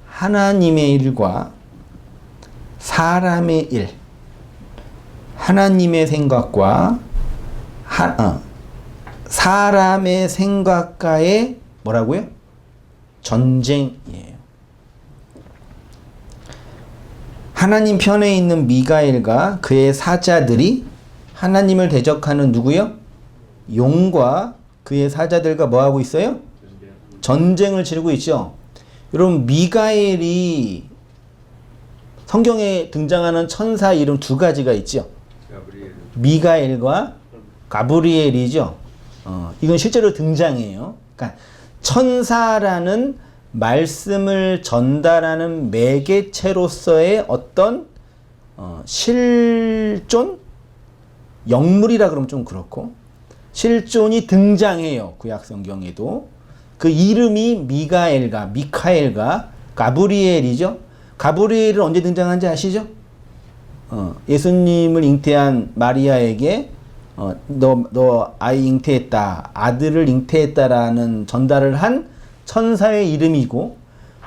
하나님의 일과 사람의 일, 하나님의 생각과 사람의 생각과의 뭐라고요? 전쟁이에요. 하나님 편에 있는 미가엘과 그의 사자들이 하나님을 대적하는 누구요? 용과 그의 사자들과 뭐하고 있어요? 전쟁을 치르고 있죠. 여러분 미가엘이 성경에 등장하는 천사 이름 두 가지가 있죠. 미가엘과 가브리엘이죠. 이건 실제로 등장해요. 그러니까 천사라는 말씀을 전달하는 매개체로서의 어떤 실존? 영물이라 그러면 좀 그렇고 실존이 등장해요. 구약 성경에도. 그 이름이 미카엘과 가브리엘이죠. 가브리엘은 언제 등장한지 아시죠? 예수님을 잉태한 마리아에게 너 아이 잉태했다, 아들을 잉태했다라는 전달을 한 천사의 이름이고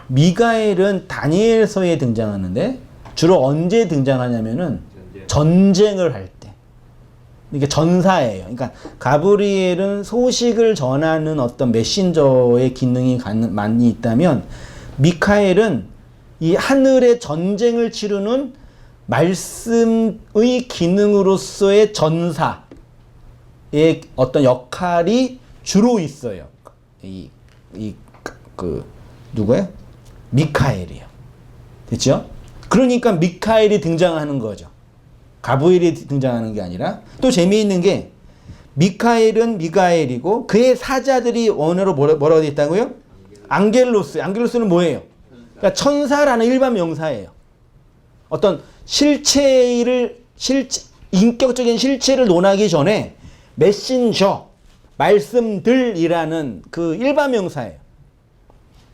미가엘은 다니엘서에 등장하는데 주로 언제 등장하냐면은 전쟁을 할 때. 이게 전사예요. 그러니까 가브리엘은 소식을 전하는 어떤 메신저의 기능이 많이 있다면 미카엘은 이 하늘의 전쟁을 치르는 말씀의 기능으로서의 전사의 어떤 역할이 주로 있어요. 누구예요? 미카엘이에요. 됐죠? 그러니까 미카엘이 등장하는 거죠. 가브리엘이 등장하는 게 아니라. 또 재미있는 게 미카엘은 미가엘이고 그의 사자들이 원어로 뭐라고 되어 있다고요? 앙겔로스. 앙겔로스는 뭐예요? 그러니까 천사라는 일반 명사예요. 어떤 인격적인 실체를 논하기 전에 메신저, 말씀들이라는 그 일반 명사예요.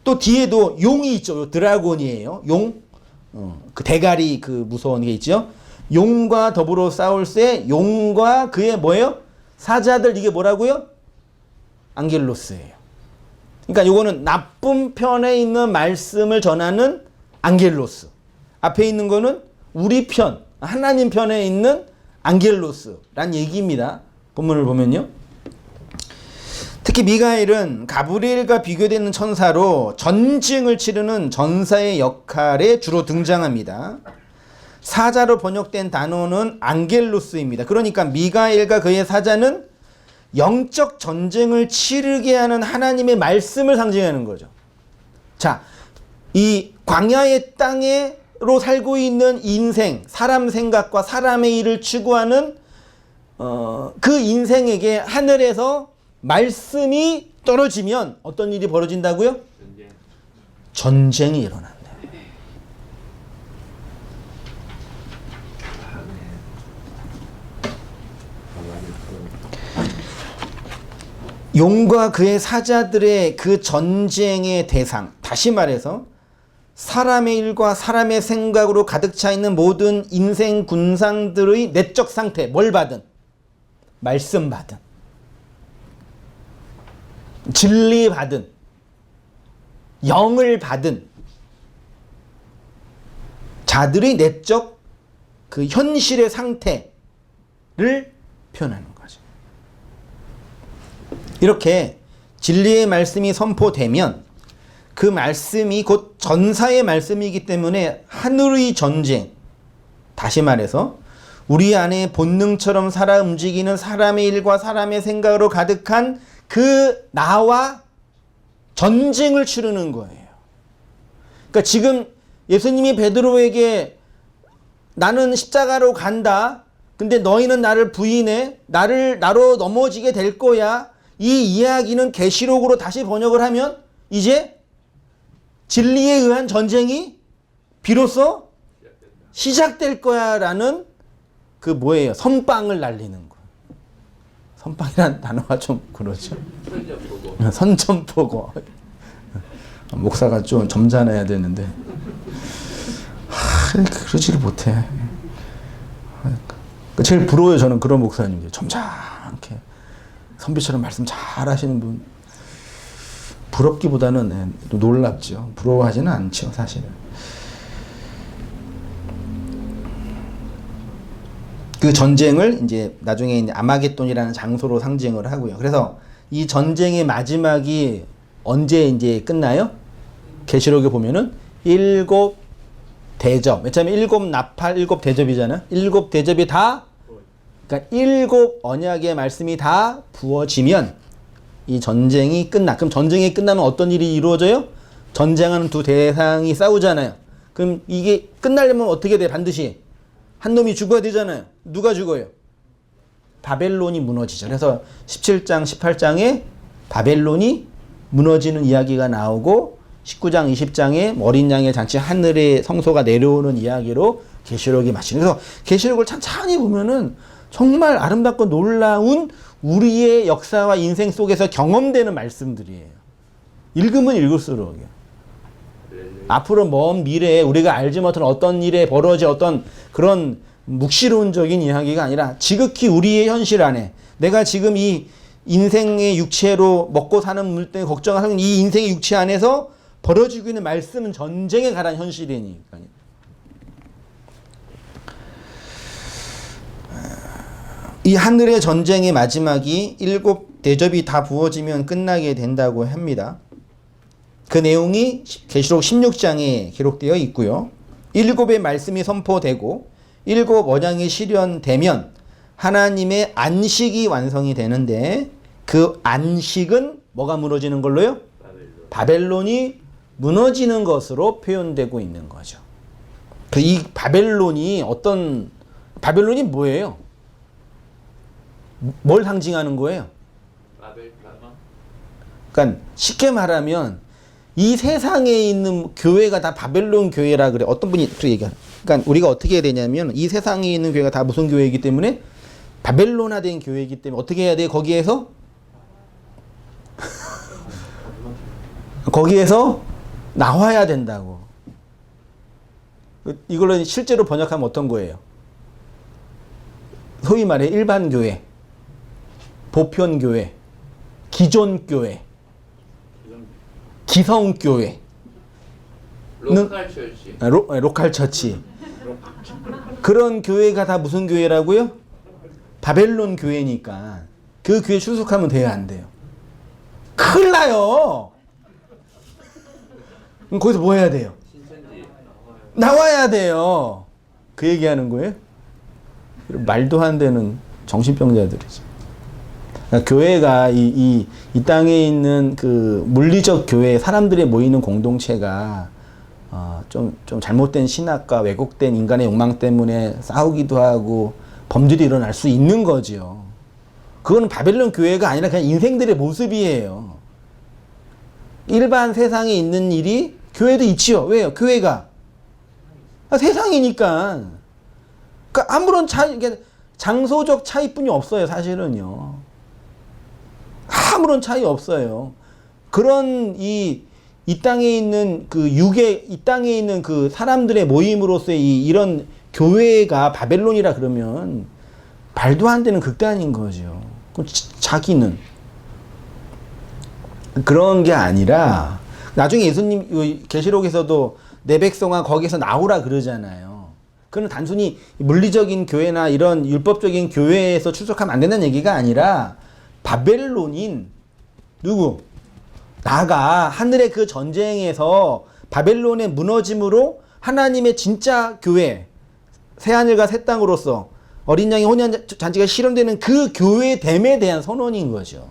또 뒤에도 용이 있죠. 드라곤이에요. 용. 그 대가리 그 무서운 게 있죠. 용과 더불어 싸울 때 용과 그의 뭐예요? 사자들 이게 뭐라고요? 앙겔로스예요. 그러니까 요거는 나쁜 편에 있는 말씀을 전하는 앙겔로스. 앞에 있는 거는 우리 편, 하나님 편에 있는 앙겔로스란 얘기입니다. 본문을 보면요. 특히 미가엘은 가브리엘과 비교되는 천사로 전쟁을 치르는 전사의 역할에 주로 등장합니다. 사자로 번역된 단어는 앙겔로스입니다. 그러니까 미가엘과 그의 사자는 영적 전쟁을 치르게 하는 하나님의 말씀을 상징하는 거죠. 자, 이 광야의 땅으로 살고 있는 인생, 사람 생각과 사람의 일을 추구하는 그 인생에게 하늘에서 말씀이 떨어지면 어떤 일이 벌어진다고요? 전쟁이 일어난다. 용과 그의 사자들의 그 전쟁의 대상, 다시 말해서 사람의 일과 사람의 생각으로 가득 차 있는 모든 인생 군상들의 내적 상태, 뭘 받은? 말씀 받은, 진리 받은, 영을 받은 자들의 내적 그 현실의 상태를 표현하는 거죠. 이렇게 진리의 말씀이 선포되면 그 말씀이 곧 전사의 말씀이기 때문에 하늘의 전쟁, 다시 말해서 우리 안에 본능처럼 살아 움직이는 사람의 일과 사람의 생각으로 가득한 그 나와 전쟁을 치르는 거예요. 그러니까 지금 예수님이 베드로에게 나는 십자가로 간다. 근데 너희는 나를 부인해. 나로 넘어지게 될 거야. 이 이야기는 계시록으로 다시 번역을 하면 이제 진리에 의한 전쟁이 비로소 시작될 거야라는 그 뭐예요? 선빵을 날리는 거예요. 선빵이라는 단어가 좀 그러죠. 선전포고. 목사가 좀 점잖아야 되는데 그러지를 못해. 제일 부러워요. 저는 그런 목사님들. 점잖게 선비처럼 말씀 잘 하시는 분. 부럽기보다는 놀랍죠. 부러워하지는 않죠, 사실은. 그 전쟁을 이제 나중에 이제 아마겟돈이라는 장소로 상징을 하고요. 그래서 이 전쟁의 마지막이 언제 이제 끝나요? 계시록에 보면은 7 대접. 왜냐면 7 나팔, 7 대접이잖아요. 7 대접이 다, 그러니까 7 언약의 말씀이 다 부어지면 이 전쟁이 끝나. 그럼 전쟁이 끝나면 어떤 일이 이루어져요? 전쟁하는 두 대상이 싸우잖아요. 그럼 이게 끝나려면 어떻게 돼? 반드시 한 놈이 죽어야 되잖아요. 누가 죽어요? 바벨론이 무너지죠. 그래서 17장, 18장에 바벨론이 무너지는 이야기가 나오고 19장, 20장에 어린 양의 잔치 하늘의 성소가 내려오는 이야기로 계시록이 마치는. 그래서 계시록을 천천히 보면은 정말 아름답고 놀라운 우리의 역사와 인생 속에서 경험되는 말씀들이에요. 읽으면 읽을수록요. 앞으로 먼 미래에 우리가 알지 못한 어떤 일에 벌어질 어떤 그런 묵시론적인 이야기가 아니라 지극히 우리의 현실 안에 내가 지금 이 인생의 육체로 먹고 사는 물 때문에 걱정하는 이 인생의 육체 안에서 벌어지고 있는 말씀은 전쟁에 관한 현실이니까요. 이 하늘의 전쟁의 마지막이 7 대접이 다 부어지면 끝나게 된다고 합니다. 그 내용이 계시록 16장에 기록되어 있고요. 7의 말씀이 선포되고 7 언약이 실현되면 하나님의 안식이 완성이 되는데 그 안식은 뭐가 무너지는 걸로요? 바벨론이 무너지는 것으로 표현되고 있는 거죠. 이 바벨론이 바벨론이 뭐예요? 뭘 상징하는 거예요? 바벨탑. 그러니까 쉽게 말하면 이 세상에 있는 교회가 다 바벨론 교회라 그래. 어떤 분이 그렇게 얘기하는. 그러니까 우리가 어떻게 해야 되냐면 이 세상에 있는 교회가 다 무슨 교회이기 때문에 바벨론화된 교회이기 때문에 어떻게 해야 돼? 거기에서 나와야 된다고. 이걸로 실제로 번역하면 어떤 거예요? 소위 말해 일반 교회, 보편 교회, 기존 교회, 기성 교회, 로컬 철치. 로컬 처치. 그런 교회가 다 무슨 교회라고요? 바벨론 교회니까 그 교회 출석하면 돼요, 안 돼요? 큰일 나요. 그럼 거기서 뭐 해야 돼요? 신천지. 나와야 돼요. 그 얘기하는 거예요? 말도 안 되는 정신병자들이죠. 그러니까 교회가 이 땅에 있는 그 물리적 교회 사람들이 모이는 공동체가 좀 잘못된 신학과 왜곡된 인간의 욕망 때문에 싸우기도 하고 범죄도 일어날 수 있는 거죠. 그거는 바벨론 교회가 아니라 그냥 인생들의 모습이에요. 일반 세상에 있는 일이 교회도 있지요. 왜요? 교회가 세상이니까. 그러니까 아무런 차이, 장소적 차이뿐이 없어요. 사실은요. 아무런 차이 없어요. 그런 이 땅에 있는 그 이 땅에 있는 그 사람들의 모임으로서의 이런 교회가 바벨론이라 그러면 말도 안 되는 극단인 거죠. 자기는 그런 게 아니라 나중에 예수님 계시록에서도 내 백성아 거기서 나오라 그러잖아요. 그건 단순히 물리적인 교회나 이런 율법적인 교회에서 출석하면 안 된다는 얘기가 아니라 바벨론인 누구? 나가 하늘의 그 전쟁에서 바벨론의 무너짐으로 하나님의 진짜 교회 새하늘과 새 땅으로서 어린 양의 혼연 잔치가 실현되는 그 교회됨에 대한 선언인 거죠.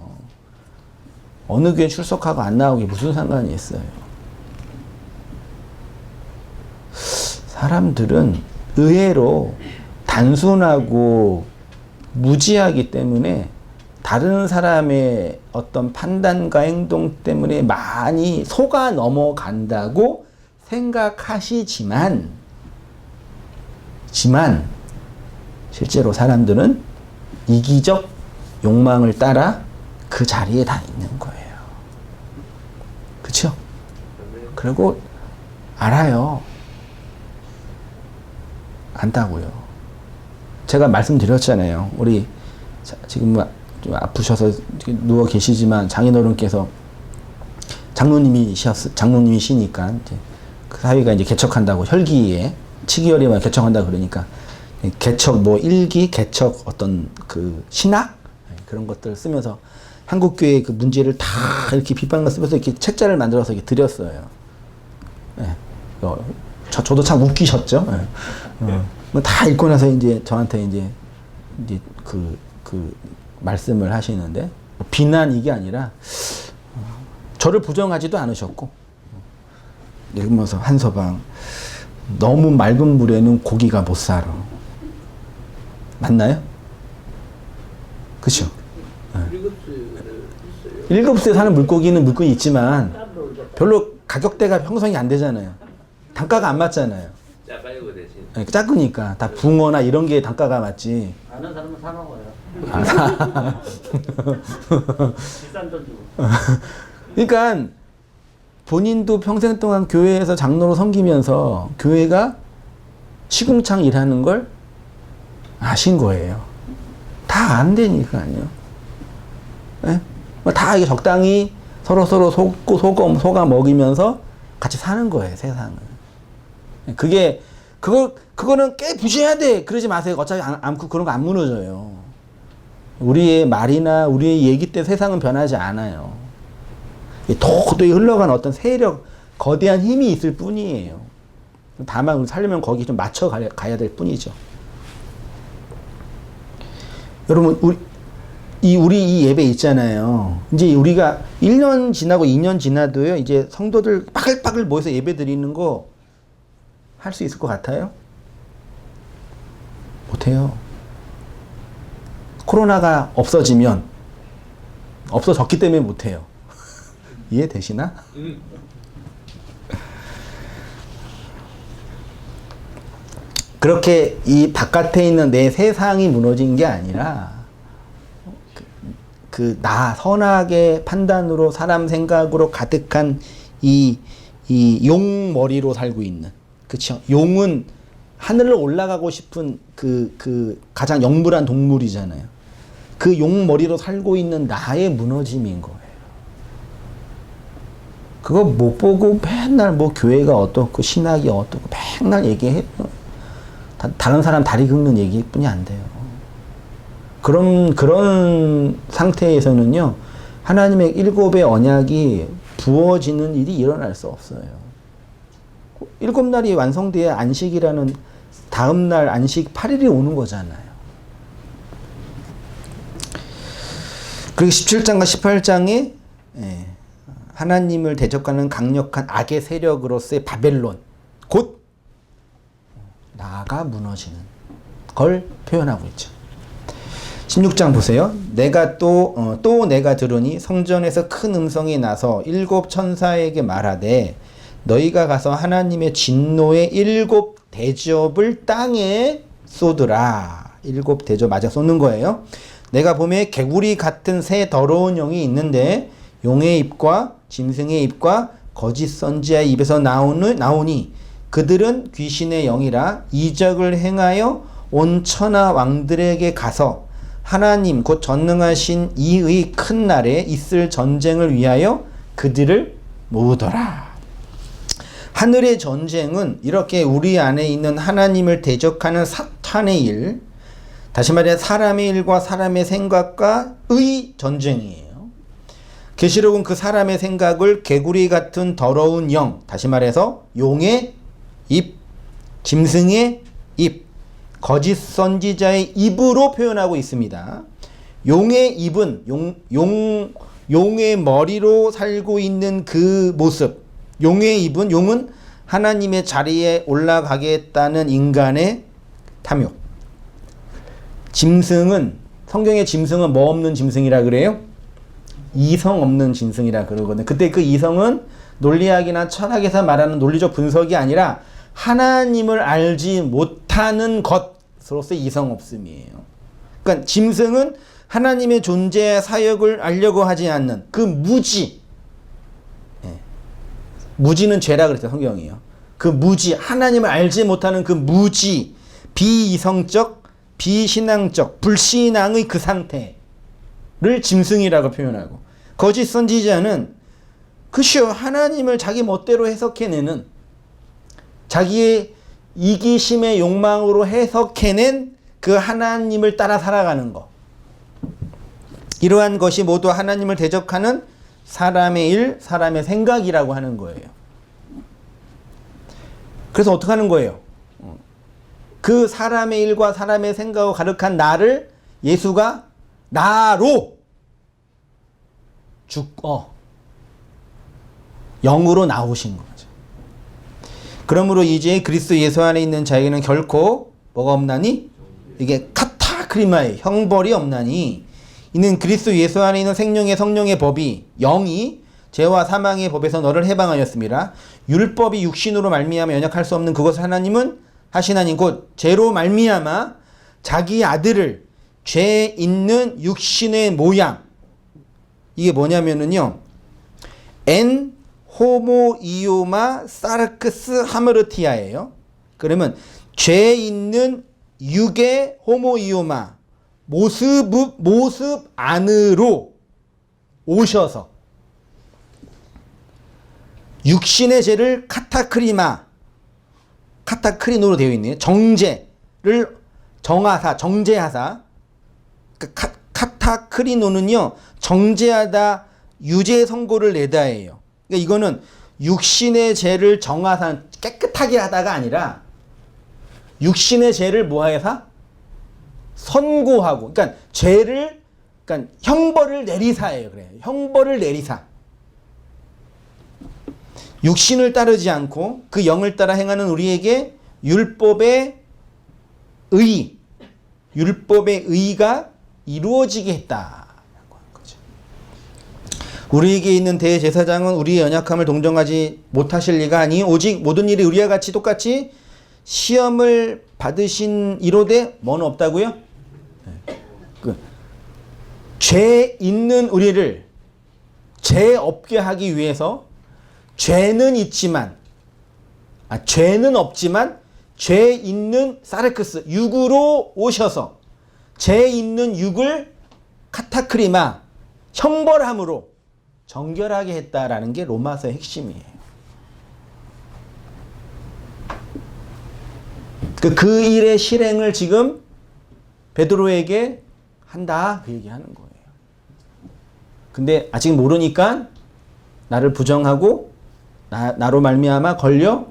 어느 교회 출석하고 안 나오게 무슨 상관이 있어요. 사람들은 의외로 단순하고 무지하기 때문에 다른 사람의 어떤 판단과 행동 때문에 많이 속아 넘어간다고 생각하시지만 실제로 사람들은 이기적 욕망을 따라 그 자리에 다 있는 거예요. 그렇죠? 그리고 알아요. 안다고요. 제가 말씀드렸잖아요. 우리 지금 좀 아프셔서 누워 계시지만 장인어른께서 장로님이시니까 이제 그 사위가 이제 개척한다고 혈기에 치기열이만 개척한다 그러니까 개척 뭐 일기 개척 어떤 그 신학 그런 것들 쓰면서 한국 교회 그 문제를 다 이렇게 비판을 쓰면서 이렇게 책자를 만들어서 이렇게 드렸어요. 예. 저도 참 웃기셨죠. 예. 다 읽고 나서 이제 저한테 이제 그 말씀을 하시는데 비난 이게 아니라 저를 부정하지도 않으셨고 읽으면서 한 서방 너무 맑은 물에는 고기가 못 살아. 맞나요? 그렇죠? 일곱수에 사는 물고기는 물고기 있지만 별로 가격대가 형성이 안 되잖아요. 단가가 안 맞잖아요. 작아요 대신. 네, 작으니까 다 붕어나 이런 게 단가가 맞지. 아는 사람은 사 먹어요. 비싼 돈 주고. 그러니까 본인도 평생 동안 교회에서 장로로 섬기면서 교회가 시궁창 일하는 걸 아신 거예요. 다 안 되니까요. 네? 다 이게 적당히 서로 속아 먹이면서 같이 사는 거예요, 세상은. 그거는 깨부셔야 돼. 그러지 마세요. 어차피 그런 거 안 무너져요. 우리의 말이나 우리의 얘기 때 세상은 변하지 않아요. 도저히 흘러가는 어떤 세력, 거대한 힘이 있을 뿐이에요. 다만 우리 살려면 거기 좀 맞춰 가야 될 뿐이죠. 여러분, 우리 이 예배 있잖아요. 이제 우리가 1년 지나고 2년 지나도요, 이제 성도들 빠글빠글 모여서 예배 드리는 거 할 수 있을 것 같아요? 못해요. 코로나가 없어졌기 때문에 못해요. 이해되시나? 그렇게 이 바깥에 있는 내 세상이 무너진 게 아니라 나 선악의 판단으로 사람 생각으로 가득한 이 용머리로 살고 있는, 그쵸? 용은 하늘로 올라가고 싶은 가장 영불한 동물이잖아요. 그 용머리로 살고 있는 나의 무너짐인 거예요. 그거 못 보고 맨날 뭐 교회가 어떻고 신학이 어떻고 맨날 얘기해요. 다른 사람 다리 긁는 얘기뿐이 안 돼요. 그런 상태에서는요, 하나님의 일곱의 언약이 부어지는 일이 일어날 수 없어요. 일곱 날이 완성돼야 안식이라는 다음 날 안식 8일이 오는 거잖아요. 그리고 17장과 18장에 하나님을 대적하는 강력한 악의 세력으로서의 바벨론, 곧 나가 무너지는 걸 표현하고 있죠. 16장 보세요. 내가 또 내가 들으니 성전에서 큰 음성이 나서 일곱 천사에게 말하되 너희가 가서 하나님의 진노의 일곱 대접을 땅에 쏟으라. 일곱 대접 맞아 쏟는 거예요. 내가 보면 개구리 같은 새 더러운 영이 있는데 용의 입과 짐승의 입과 거짓 선지자의 입에서 나오니 그들은 귀신의 영이라 이적을 행하여 온 천하 왕들에게 가서 하나님 곧 전능하신 이의 큰 날에 있을 전쟁을 위하여 그들을 모으더라. 하늘의 전쟁은 이렇게 우리 안에 있는 하나님을 대적하는 사탄의 일, 다시 말해 사람의 일과 사람의 생각과의 전쟁이에요. 계시록은 그 사람의 생각을 개구리 같은 더러운 영, 다시 말해서 용의 입, 짐승의 입, 거짓 선지자의 입으로 표현하고 있습니다. 용의 입은 용의 머리로 살고 있는 그 모습, 용은 하나님의 자리에 올라가겠다는 인간의 탐욕. 짐승은, 성경의 짐승은 뭐 없는 짐승이라 그래요? 이성 없는 짐승이라 그러거든요. 그때 그 이성은 논리학이나 철학에서 말하는 논리적 분석이 아니라 하나님을 알지 못하는 것으로서 이성 없음이에요. 그러니까 짐승은 하나님의 존재와 사역을 알려고 하지 않는 그 무지. 무지는 죄라 그랬어요, 성경이요. 그 무지, 하나님을 알지 못하는 그 무지, 비이성적, 비신앙적, 불신앙의 그 상태를 짐승이라고 표현하고, 거짓 선지자는 그시요, 하나님을 자기 멋대로 해석해내는, 자기의 이기심의 욕망으로 해석해낸 그 하나님을 따라 살아가는 것. 이러한 것이 모두 하나님을 대적하는 사람의 일, 사람의 생각이라고 하는 거예요. 그래서 어떻게 하는 거예요? 그 사람의 일과 사람의 생각을 가득한 나를 예수가 나로 영으로 나오신 거죠. 그러므로 이제 그리스도 예수 안에 있는 자에게는 결코 뭐가 없나니? 이게 카타크리마의 형벌이 없나니 이는 그리스도 예수 안에 있는 생명의 성령의 법이 영이 죄와 사망의 법에서 너를 해방하였습니다. 율법이 육신으로 말미암아 연약할 수 없는 그것을 하나님은 하시나니 곧 죄로 말미암아 자기 아들을 죄 있는 육신의 모양, 이게 뭐냐면은요, 엔 호모이오마 사르크스 하메르티아예요. 그러면 죄 있는 육의 호모이오마, 모습 안으로 오셔서 육신의 죄를 카타크리노로 되어 있네요. 정죄를 정죄하사. 카타크리노는요, 정죄하다, 유죄 선고를 내다예요. 그러니까 이거는 육신의 죄를 정하사, 깨끗하게 하다가 아니라 육신의 죄를 뭐하여사? 선고하고. 그러니까 죄를 그러니까 형벌을 내리사예요. 그래요. 형벌을 내리사. 육신을 따르지 않고 그 영을 따라 행하는 우리에게 율법의 의가 이루어지게 했다라고 하는 거죠. 우리에게 있는 대제사장은 우리의 연약함을 동정하지 못하실 리가 아니 오직 모든 일이 우리와 같이 똑같이 시험을 받으신 이로되 뭐는 없다고요? 죄 있는 우리를 죄 없게 하기 위해서 죄는 없지만 죄 있는 사르크스 육으로 오셔서 죄 있는 육을 카타크리마 형벌함으로 정결하게 했다라는 게 로마서의 핵심이에요. 그 일의 실행을 지금 베드로에게 한다 그 얘기하는 거예요. 근데 아직 모르니까 나를 부정하고 나로 말미암아 걸려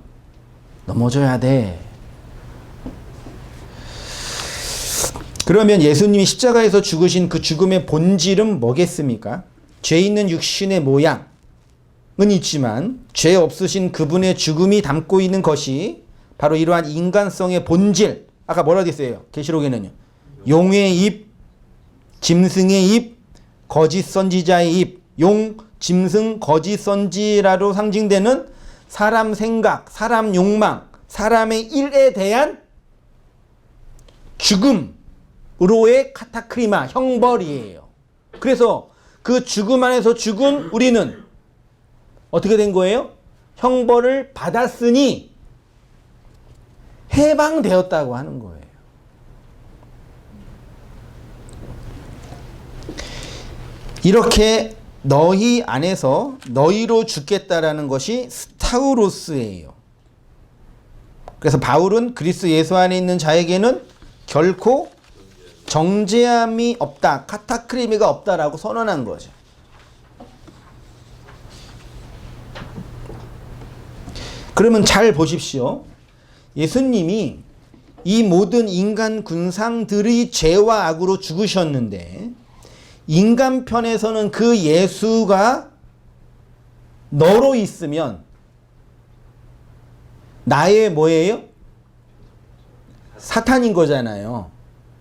넘어져야 돼. 그러면 예수님이 십자가에서 죽으신 그 죽음의 본질은 뭐겠습니까? 죄 있는 육신의 모양은 있지만 죄 없으신 그분의 죽음이 담고 있는 것이 바로 이러한 인간성의 본질. 아까 뭐라 됐어요? 계시록에는요. 용의 입, 짐승의 입, 거짓 선지자의 입. 용, 짐승, 거짓 선지자로 상징되는 사람 생각, 사람 욕망, 사람의 일에 대한 죽음으로의 카타크리마, 형벌이에요. 그래서 그 죽음 안에서 죽은 우리는 어떻게 된 거예요? 형벌을 받았으니 해방되었다고 하는 거예요. 이렇게 너희 안에서 너희로 죽겠다라는 것이 스타우로스예요. 그래서 바울은 그리스도 예수 안에 있는 자에게는 결코 정죄함이 없다, 카타크리미가 없다라고 선언한 거죠. 그러면 잘 보십시오. 예수님이 이 모든 인간 군상들의 죄와 악으로 죽으셨는데 인간 편에서는 그 예수가 너로 있으면 나의 뭐예요? 사탄인 거잖아요.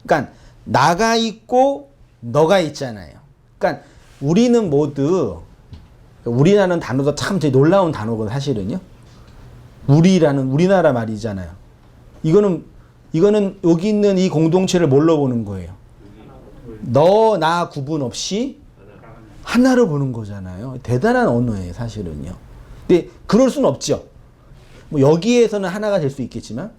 그러니까 나가 있고 너가 있잖아요. 그러니까 우리는 모두 우리라는 단어도 참 되게 놀라운 단어거든요. 사실은요. 우리라는 우리나라 말이잖아요. 이거는 여기 있는 이 공동체를 뭘로 보는 거예요? 너, 나 구분 없이 하나로 보는 거잖아요. 대단한 언어예요, 사실은요. 근데 그럴 수는 없죠. 뭐 여기에서는 하나가 될 수 있겠지만,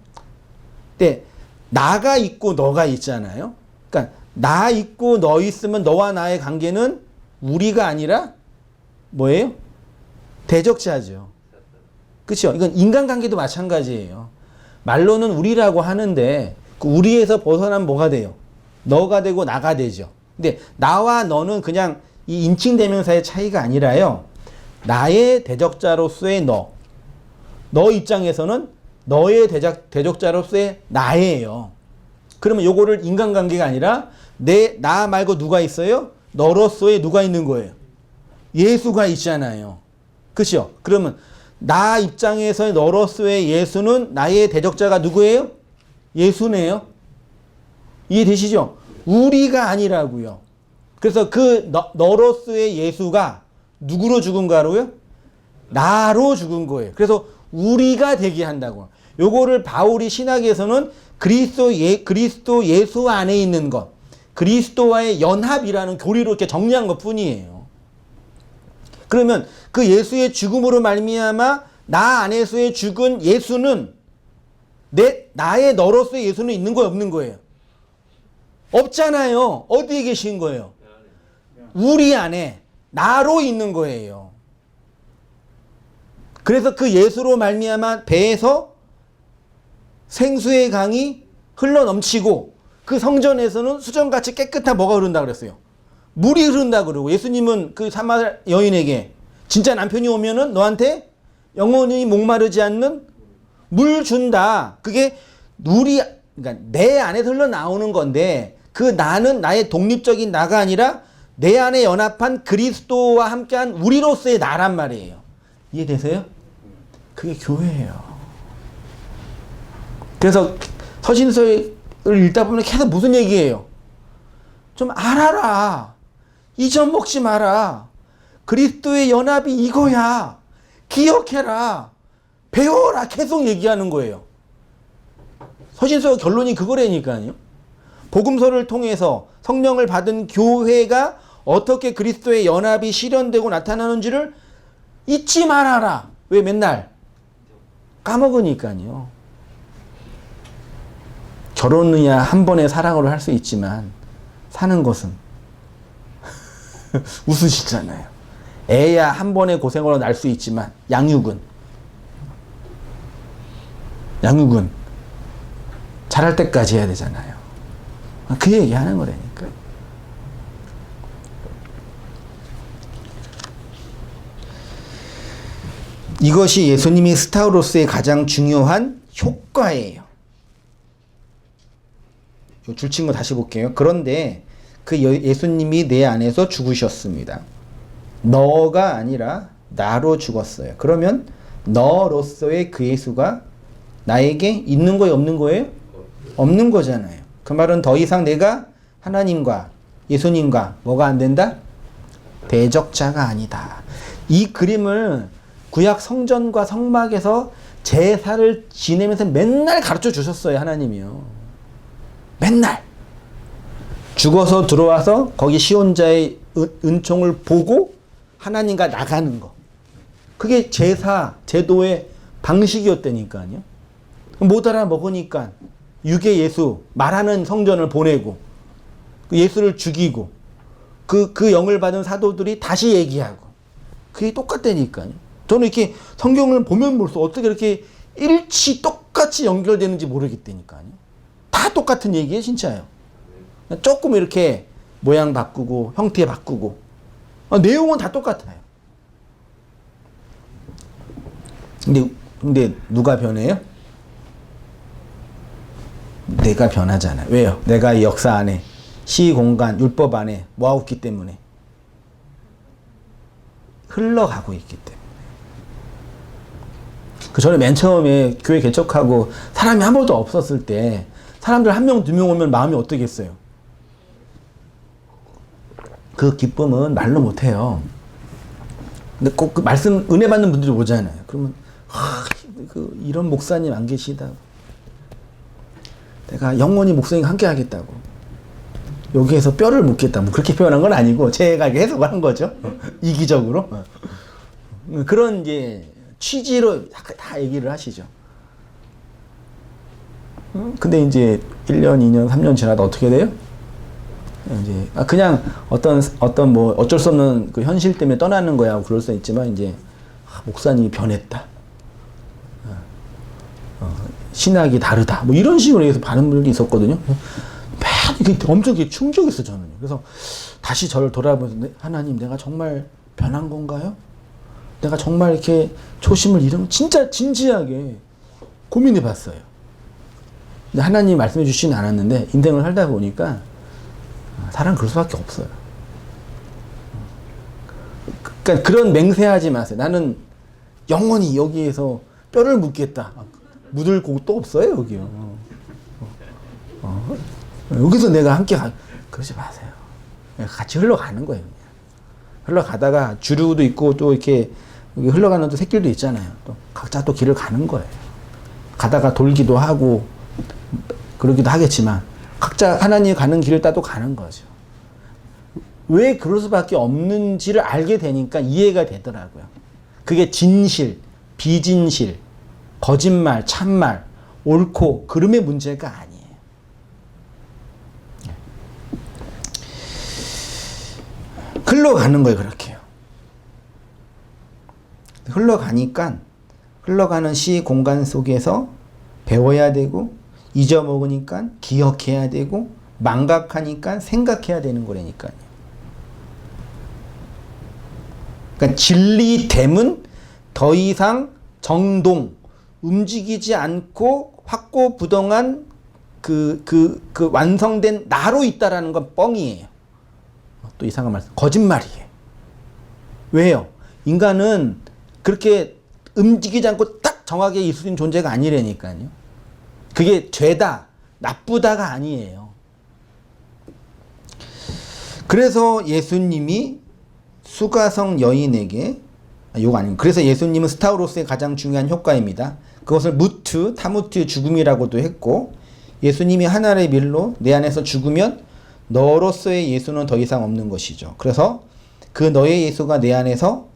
근데 나가 있고 너가 있잖아요. 그러니까 나 있고 너 있으면 너와 나의 관계는 우리가 아니라 뭐예요? 대적자죠. 그렇죠? 이건 인간관계도 마찬가지예요. 말로는 우리라고 하는데 그 우리에서 벗어나면 뭐가 돼요? 너가 되고 나가 되죠. 근데 나와 너는 그냥 이 인칭 대명사의 차이가 아니라요. 나의 대적자로서의 너 입장에서는 너의 대적자로서의 나예요. 그러면 요거를 인간관계가 아니라 나 말고 누가 있어요? 너로서의 누가 있는 거예요? 예수가 있잖아요. 그렇죠? 그러면 나 입장에서의 너로서의 예수는 나의 대적자가 누구예요? 예수네요. 이해되시죠? 우리가 아니라고요. 그래서 그 너로서의 예수가 누구로 죽은 거로요? 나로 죽은 거예요. 그래서 우리가 되게 한다고. 요거를 바울이 신학에서는 그리스도 예수 안에 있는 것, 그리스도와의 연합이라는 교리로 이렇게 정리한 것 뿐이에요. 그러면 그 예수의 죽음으로 말미암아 나 안에서의 죽은 예수는 나의 너로서의 예수는 있는 거예요, 없는 거예요? 없잖아요. 어디에 계신 거예요? 우리 안에 나로 있는 거예요. 그래서 그 예수로 말미암아 배에서 생수의 강이 흘러 넘치고 그 성전에서는 수정같이 깨끗한 뭐가 흐른다 그랬어요? 물이 흐른다 그러고 예수님은 그 사마리아 여인에게 진짜 남편이 오면은 너한테 영원히 목마르지 않는 물 준다. 그게 물이 그러니까 내 안에서 흘러나오는 건데 그 나는 나의 독립적인 나가 아니라 내 안에 연합한 그리스도와 함께한 우리로서의 나란 말이에요. 이해되세요? 그게 교회예요. 그래서 서신서를 읽다 보면 계속 무슨 얘기예요? 좀 알아라. 잊어먹지 마라. 그리스도의 연합이 이거야. 기억해라. 배워라. 계속 얘기하는 거예요. 서신서 결론이 그거라니까요. 복음서를 통해서 성령을 받은 교회가 어떻게 그리스도의 연합이 실현되고 나타나는지를 잊지 말아라. 왜 맨날? 까먹으니까요. 결혼이야 한 번의 사랑으로 할 수 있지만 사는 것은 웃으시잖아요. 애야 한 번의 고생으로 날 수 있지만 양육은 자랄 때까지 해야 되잖아요. 그 얘기 하는 거라니까. 이것이 예수님이 스타로서의 가장 중요한 효과예요. 줄친 거 다시 볼게요. 그런데 그 예수님이 내 안에서 죽으셨습니다. 너가 아니라 나로 죽었어요. 그러면 너로서의 그 예수가 나에게 있는 거예요, 없는 거예요? 없는 거잖아요. 그 말은 더 이상 내가 하나님과 예수님과 뭐가 안 된다? 대적자가 아니다. 이 그림을 구약 성전과 성막에서 제사를 지내면서 맨날 가르쳐 주셨어요, 하나님이요. 맨날. 죽어서 들어와서 거기 시온자의 은총을 보고 하나님과 나가는 거. 그게 제사, 제도의 방식이었다니까요. 못 알아먹으니까 유괴 예수, 말하는 성전을 보내고 그 예수를 죽이고 그 영을 받은 사도들이 다시 얘기하고 그게 똑같다니까요. 저는 이렇게 성경을 보면 볼수록 어떻게 이렇게 일치 똑같이 연결되는지 모르겠다니까요. 다 똑같은 얘기예요, 진짜요. 조금 이렇게 모양 바꾸고 형태 바꾸고 내용은 다 똑같아요. 근데 누가 변해요? 내가 변하잖아요. 왜요? 내가 이 역사 안에 시공간 율법 안에 뭐하고 있기 때문에 흘러가고 있기 때문에. 그 전에 맨 처음에 교회 개척하고 사람이 한 번도 없었을 때 사람들 한 명, 두 명 오면 마음이 어떻겠어요? 그 기쁨은 말로 못해요. 근데 꼭 그 말씀 은혜 받는 분들이 오잖아요. 그러면 이런 목사님 안 계시다. 내가 영원히 목사님과 함께 하겠다고. 여기에서 뼈를 묻겠다. 뭐 그렇게 표현한 건 아니고 제가 해석을 한 거죠. 이기적으로. 그런 이제 취지로 다 얘기를 하시죠. 근데 이제 1년, 2년, 3년 지나다 어떻게 돼요? 이제 그냥 어떤 뭐 어쩔 수 없는 그 현실 때문에 떠나는 거야. 그럴 수 있지만 이제 목사님이 변했다. 신학이 다르다. 뭐 이런 식으로 해서 많은 분들이 있었거든요. 이게 엄청 충격이었어요, 저는. 그래서 다시 저를 돌아보면서 하나님, 내가 정말 변한 건가요? 내가 정말 이렇게 초심을 잃은 진짜 진지하게 고민해 봤어요. 근데 하나님 말씀해 주시진 않았는데 인생을 살다 보니까 사람 그럴 수밖에 없어요. 그러니까 그런 맹세하지 마세요. 나는 영원히 여기에서 뼈를 묻겠다. 묻을 곳도 없어요, 여기요. 여기서 내가 함께 그러지 마세요. 같이 흘러가는 거예요. 그냥. 흘러가다가 주류도 있고 또 이렇게 흘러가는 또 새길도 있잖아요. 또 각자 또 길을 가는 거예요. 가다가 돌기도 하고 그러기도 하겠지만 각자 하나님이 가는 길을 따도 가는 거죠. 왜 그럴 수밖에 없는지를 알게 되니까 이해가 되더라고요. 그게 진실, 비진실, 거짓말, 참말, 옳고 그름의 문제가 아니에요. 흘러가는 거예요, 그렇게요. 흘러가니까 흘러가는 시 공간 속에서 배워야 되고 잊어먹으니까 기억해야 되고 망각하니까 생각해야 되는 거라니까요. 그러니까 진리됨은 더 이상 정동, 움직이지 않고 확고부동한 그 완성된 나로 있다라는 건 뻥이에요. 또 이상한 말씀. 거짓말이에요. 왜요? 인간은 그렇게 움직이지 않고 딱 정하게 있을 수 있는 존재가 아니라니까요. 그게 죄다, 나쁘다가 아니에요. 그래서 예수님이 수가성 여인에게, 이거 아니고, 그래서 예수님은 스타우로스의 가장 중요한 효과입니다. 그것을 타무트의 죽음이라고도 했고, 예수님이 하늘의 밀로 내 안에서 죽으면 너로서의 예수는 더 이상 없는 것이죠. 그래서 그 너의 예수가 내 안에서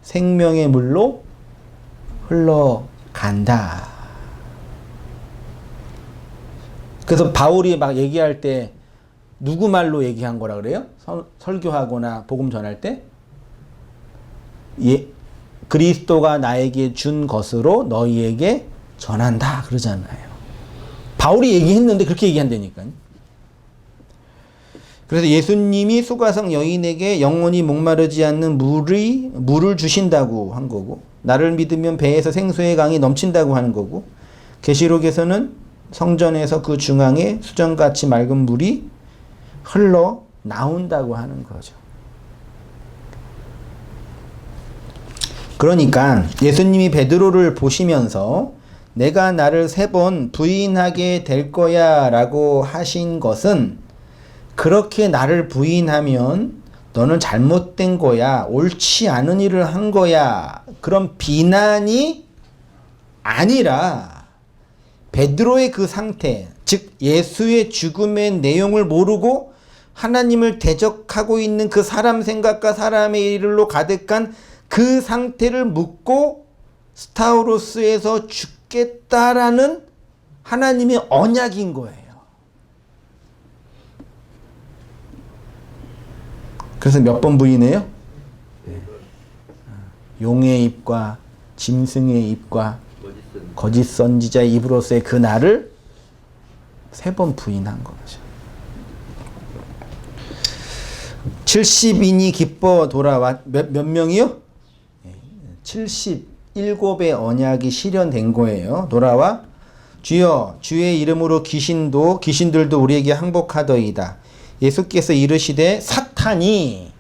생명의 물로 흘러간다. 그래서 바울이 막 얘기할 때 누구 말로 얘기한 거라 그래요? 설교하거나 복음 전할 때? 그리스도가 나에게 준 것으로 너희에게 전한다 그러잖아요. 바울이 얘기했는데 그렇게 얘기한다니까요. 그래서 예수님이 수가성 여인에게 영원히 목마르지 않는 물을 주신다고 한 거고, 나를 믿으면 배에서 생수의 강이 넘친다고 하는 거고, 계시록에서는 성전에서 그 중앙에 수정같이 맑은 물이 흘러 나온다고 하는 거죠. 그러니까 예수님이 베드로를 보시면서 내가 나를 3번 부인하게 될 거야 라고 하신 것은, 그렇게 나를 부인하면 너는 잘못된 거야, 옳지 않은 일을 한 거야, 그런 비난이 아니라 베드로의 그 상태, 즉 예수의 죽음의 내용을 모르고 하나님을 대적하고 있는 그 사람 생각과 사람의 일로 가득한 그 상태를 묻고 스타우로스에서 죽겠다라는 하나님의 언약인 거예요. 그래서 몇 번 부인해요? 용의 입과 짐승의 입과 거짓 선지자의 입으로서의 그 날을 3번 부인한 거죠. 70인이 기뻐 돌아와, 몇 명이요? 77의 언약이 실현된 거예요. 돌아와 주여 주의 이름으로 귀신들도 우리에게 항복하더이다. 예수께서 이르시되 사탄이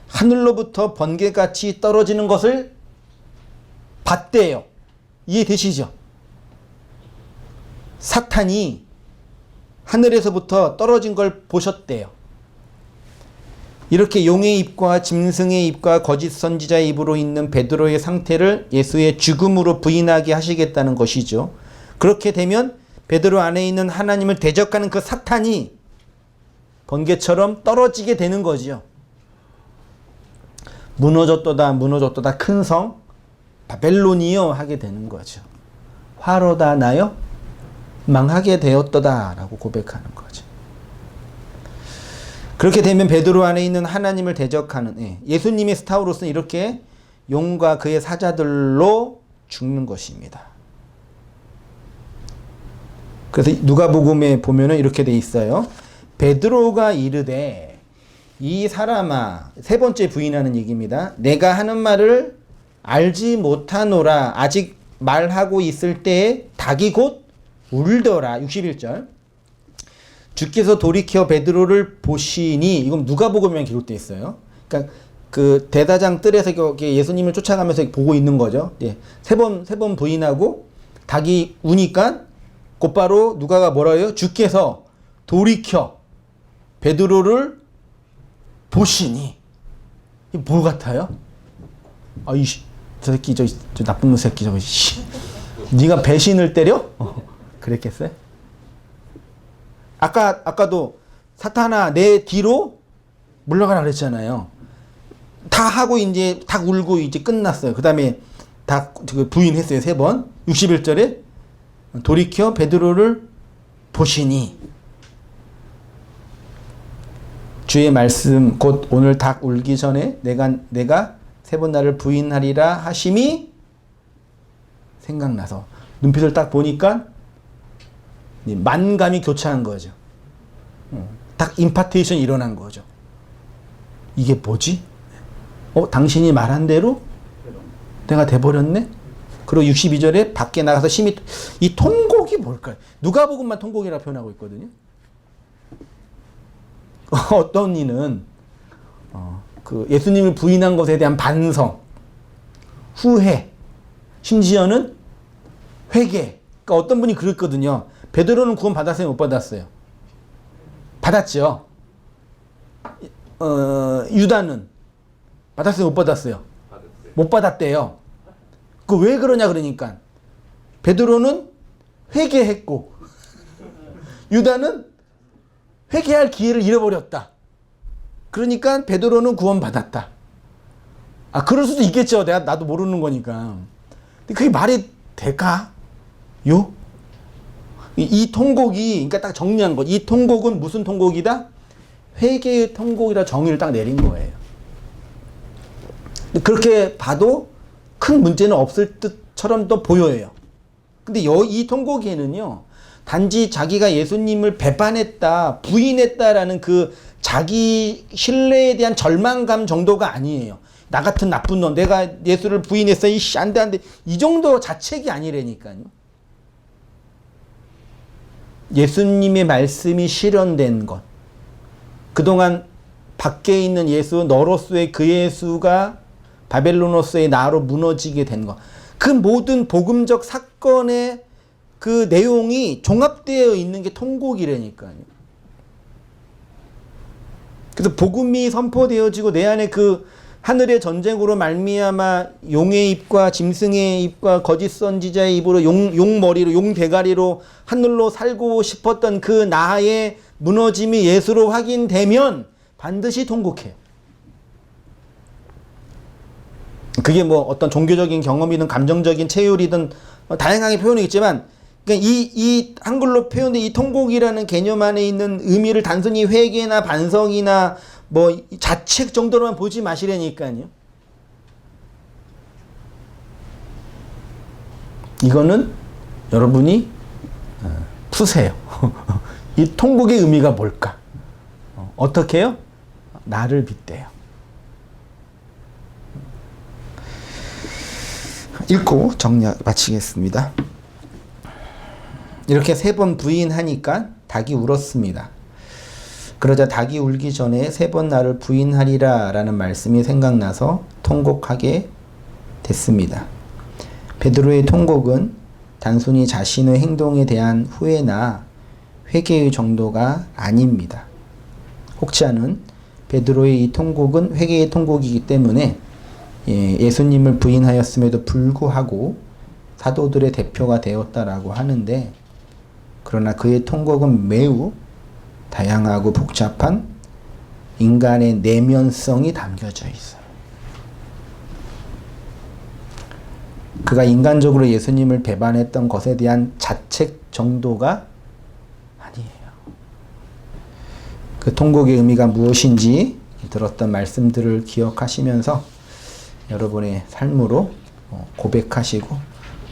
하늘로부터 번개같이 떨어지는 것을 봤대요. 이해되시죠? 사탄이 하늘에서부터 떨어진 걸 보셨대요. 이렇게 용의 입과 짐승의 입과 거짓 선지자의 입으로 있는 베드로의 상태를 예수의 죽음으로 부인하게 하시겠다는 것이죠. 그렇게 되면 베드로 안에 있는 하나님을 대적하는 그 사탄이 번개처럼 떨어지게 되는 거지요. 무너졌도다 큰 성 바벨론이여 하게 되는 거죠. 화로다 나여 망하게 되었도다 라고 고백하는 거죠. 그렇게 되면 베드로 안에 있는 하나님을 대적하는 예수님의 스타우로스는 이렇게 용과 그의 사자들로 죽는 것입니다. 그래서 누가복음에 보면은 이렇게 돼 있어요. 베드로가 이르되 이 사람아, 3번째 부인하는 얘기입니다. 내가 하는 말을 알지 못하노라. 아직 말하고 있을 때에 닭이 곧 울더라. 61절. 주께서 돌이켜 베드로를 보시니, 이건 누가복음에만 기록되어 있어요. 그러니까 그 대다장 뜰에서 예수님을 쫓아가면서 보고 있는 거죠. 세 번 부인하고 닭이 우니까 곧바로 누가가 뭐라 해요? 주께서 돌이켜 베드로를 보시니. 이게 뭐 같아요? 저 새끼, 저 나쁜 새끼, 저거, 네가 배신을 때려? 그랬겠어요? 아까도 사탄아, 내 뒤로 물러가라 그랬잖아요. 다 하고 이제 닭 울고 이제 끝났어요. 그 다음에 다 부인했어요. 3번. 61절에 돌이켜 베드로를 보시니. 주의 말씀 곧 오늘 닭 울기 전에 내가 3번 나를 부인하리라 하심이 생각나서 눈빛을 딱 보니까 만감이 교차한 거죠. 딱 임파테이션이 일어난 거죠. 이게 뭐지? 당신이 말한 대로 내가 돼버렸네? 그리고 62절에 밖에 나가서 심히 이 통곡 통곡이 뭘까요? 누가복음만 통곡이라고 표현하고 있거든요. 어떤 이는 그 예수님을 부인한 것에 대한 반성, 후회, 심지어는 회개. 그러니까 어떤 분이 그랬거든요. 베드로는 구원 받았어요, 못 받았어요? 받았죠. 유다는 받았어요, 못 받았어요? 받았어요. 못 받았대요. 그 왜 그러냐 그러니까 베드로는 회개했고 유다는 회개할 기회를 잃어버렸다. 그러니까 베드로는 구원받았다. 아, 그럴 수도 있겠죠. 나도 모르는 거니까. 근데 그게 말이 될까? 이 통곡이, 그러니까 딱 정리한 것. 이 통곡은 무슨 통곡이다? 회개의 통곡이라 정의를 딱 내린 거예요. 그렇게 봐도 큰 문제는 없을 듯처럼 또 보여요. 근데 이 통곡에는요, 단지 자기가 예수님을 배반했다, 부인했다라는 그 자기 신뢰에 대한 절망감 정도가 아니에요. 나 같은 나쁜 놈, 내가 예수를 부인했어, 이씨, 안 돼, 안 돼. 이 정도 자책이 아니라니까요. 예수님의 말씀이 실현된 것. 그동안 밖에 있는 예수, 너로서의 그 예수가 바벨로노스의 나로 무너지게 된 것. 그 모든 복음적 사건의 그 내용이 종합되어 있는 게 통곡이라니까요. 그래서 복음이 선포되어지고 내 안에 그 하늘의 전쟁으로 말미암아 용의 입과 짐승의 입과 거짓 선지자의 입으로 용 머리로 용 대가리로 하늘로 살고 싶었던 그 나의 무너짐이 예수로 확인되면 반드시 통곡해요. 그게 뭐 어떤 종교적인 경험이든 감정적인 체휼이든 다양하게 표현이겠지만, 그러니까 이 한글로 표현된 이 통곡이라는 개념 안에 있는 의미를 단순히 회개나 반성이나 뭐 자책 정도로만 보지 마시라니까요. 이거는 여러분이 푸세요. 이 통곡의 의미가 뭘까? 어떻게 해요? 나를 빗대요. 읽고 정리 마치겠습니다. 이렇게 3번 부인하니까 닭이 울었습니다. 그러자 닭이 울기 전에 3번 나를 부인하리라 라는 말씀이 생각나서 통곡하게 됐습니다. 베드로의 통곡은 단순히 자신의 행동에 대한 후회나 회개의 정도가 아닙니다. 혹자는 베드로의 이 통곡은 회개의 통곡이기 때문에 예수님을 부인하였음에도 불구하고 사도들의 대표가 되었다라고 하는데, 그러나 그의 통곡은 매우 다양하고 복잡한 인간의 내면성이 담겨져 있어요. 그가 인간적으로 예수님을 배반했던 것에 대한 자책 정도가 아니에요. 그 통곡의 의미가 무엇인지 들었던 말씀들을 기억하시면서 여러분의 삶으로 고백하시고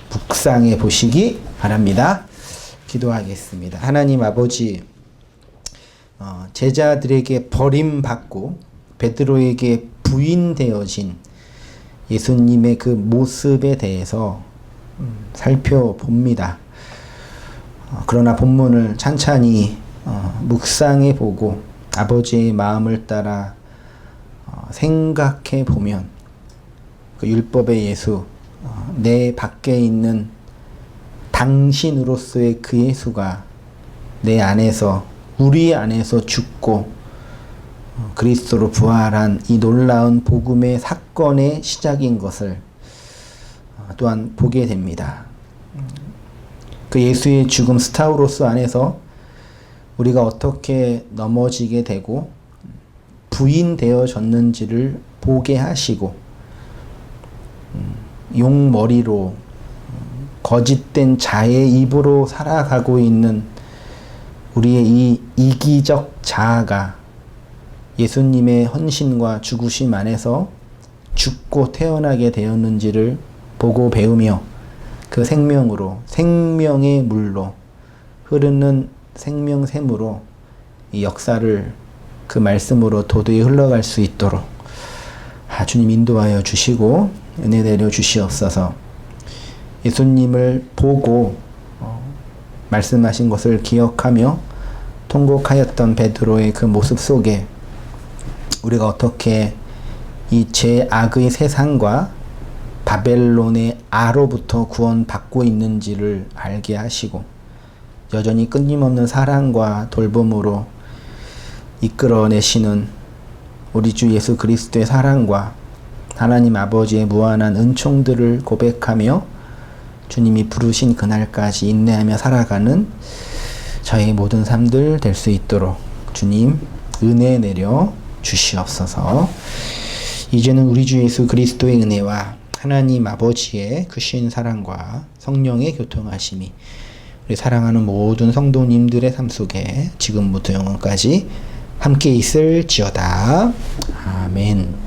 묵상해 보시기 바랍니다. 기도하겠습니다. 하나님 아버지, 제자들에게 버림받고 베드로에게 부인되어진 예수님의 그 모습에 대해서 살펴봅니다. 그러나 본문을 찬찬히 묵상해 보고 아버지의 마음을 따라 생각해 보면 그 율법의 예수, 내 밖에 있는 당신으로서의 그 예수가 내 안에서, 우리 안에서 죽고 그리스도로 부활한 이 놀라운 복음의 사건의 시작인 것을 또한 보게 됩니다. 그 예수의 죽음 스타우로스 안에서 우리가 어떻게 넘어지게 되고 부인되어졌는지를 보게 하시고, 용머리로 거짓된 자의 입으로 살아가고 있는 우리의 이 이기적 자아가 예수님의 헌신과 죽으심 안에서 죽고 태어나게 되었는지를 보고 배우며 그 생명으로, 생명의 물로 흐르는 생명샘으로 이 역사를 그 말씀으로 도저히 흘러갈 수 있도록 주님 인도하여 주시고 은혜 내려 주시옵소서. 예수님을 보고 말씀하신 것을 기억하며 통곡하였던 베드로의 그 모습 속에 우리가 어떻게 이 죄악의 세상과 바벨론의 아로부터 구원받고 있는지를 알게 하시고 여전히 끊임없는 사랑과 돌봄으로 이끌어내시는 우리 주 예수 그리스도의 사랑과 하나님 아버지의 무한한 은총들을 고백하며 주님이 부르신 그날까지 인내하며 살아가는 저희 모든 삶들 될 수 있도록 주님 은혜 내려 주시옵소서. 이제는 우리 주 예수 그리스도의 은혜와 하나님 아버지의 크신 사랑과 성령의 교통하심이 우리 사랑하는 모든 성도님들의 삶 속에 지금부터 영원까지 함께 있을지어다. 아멘.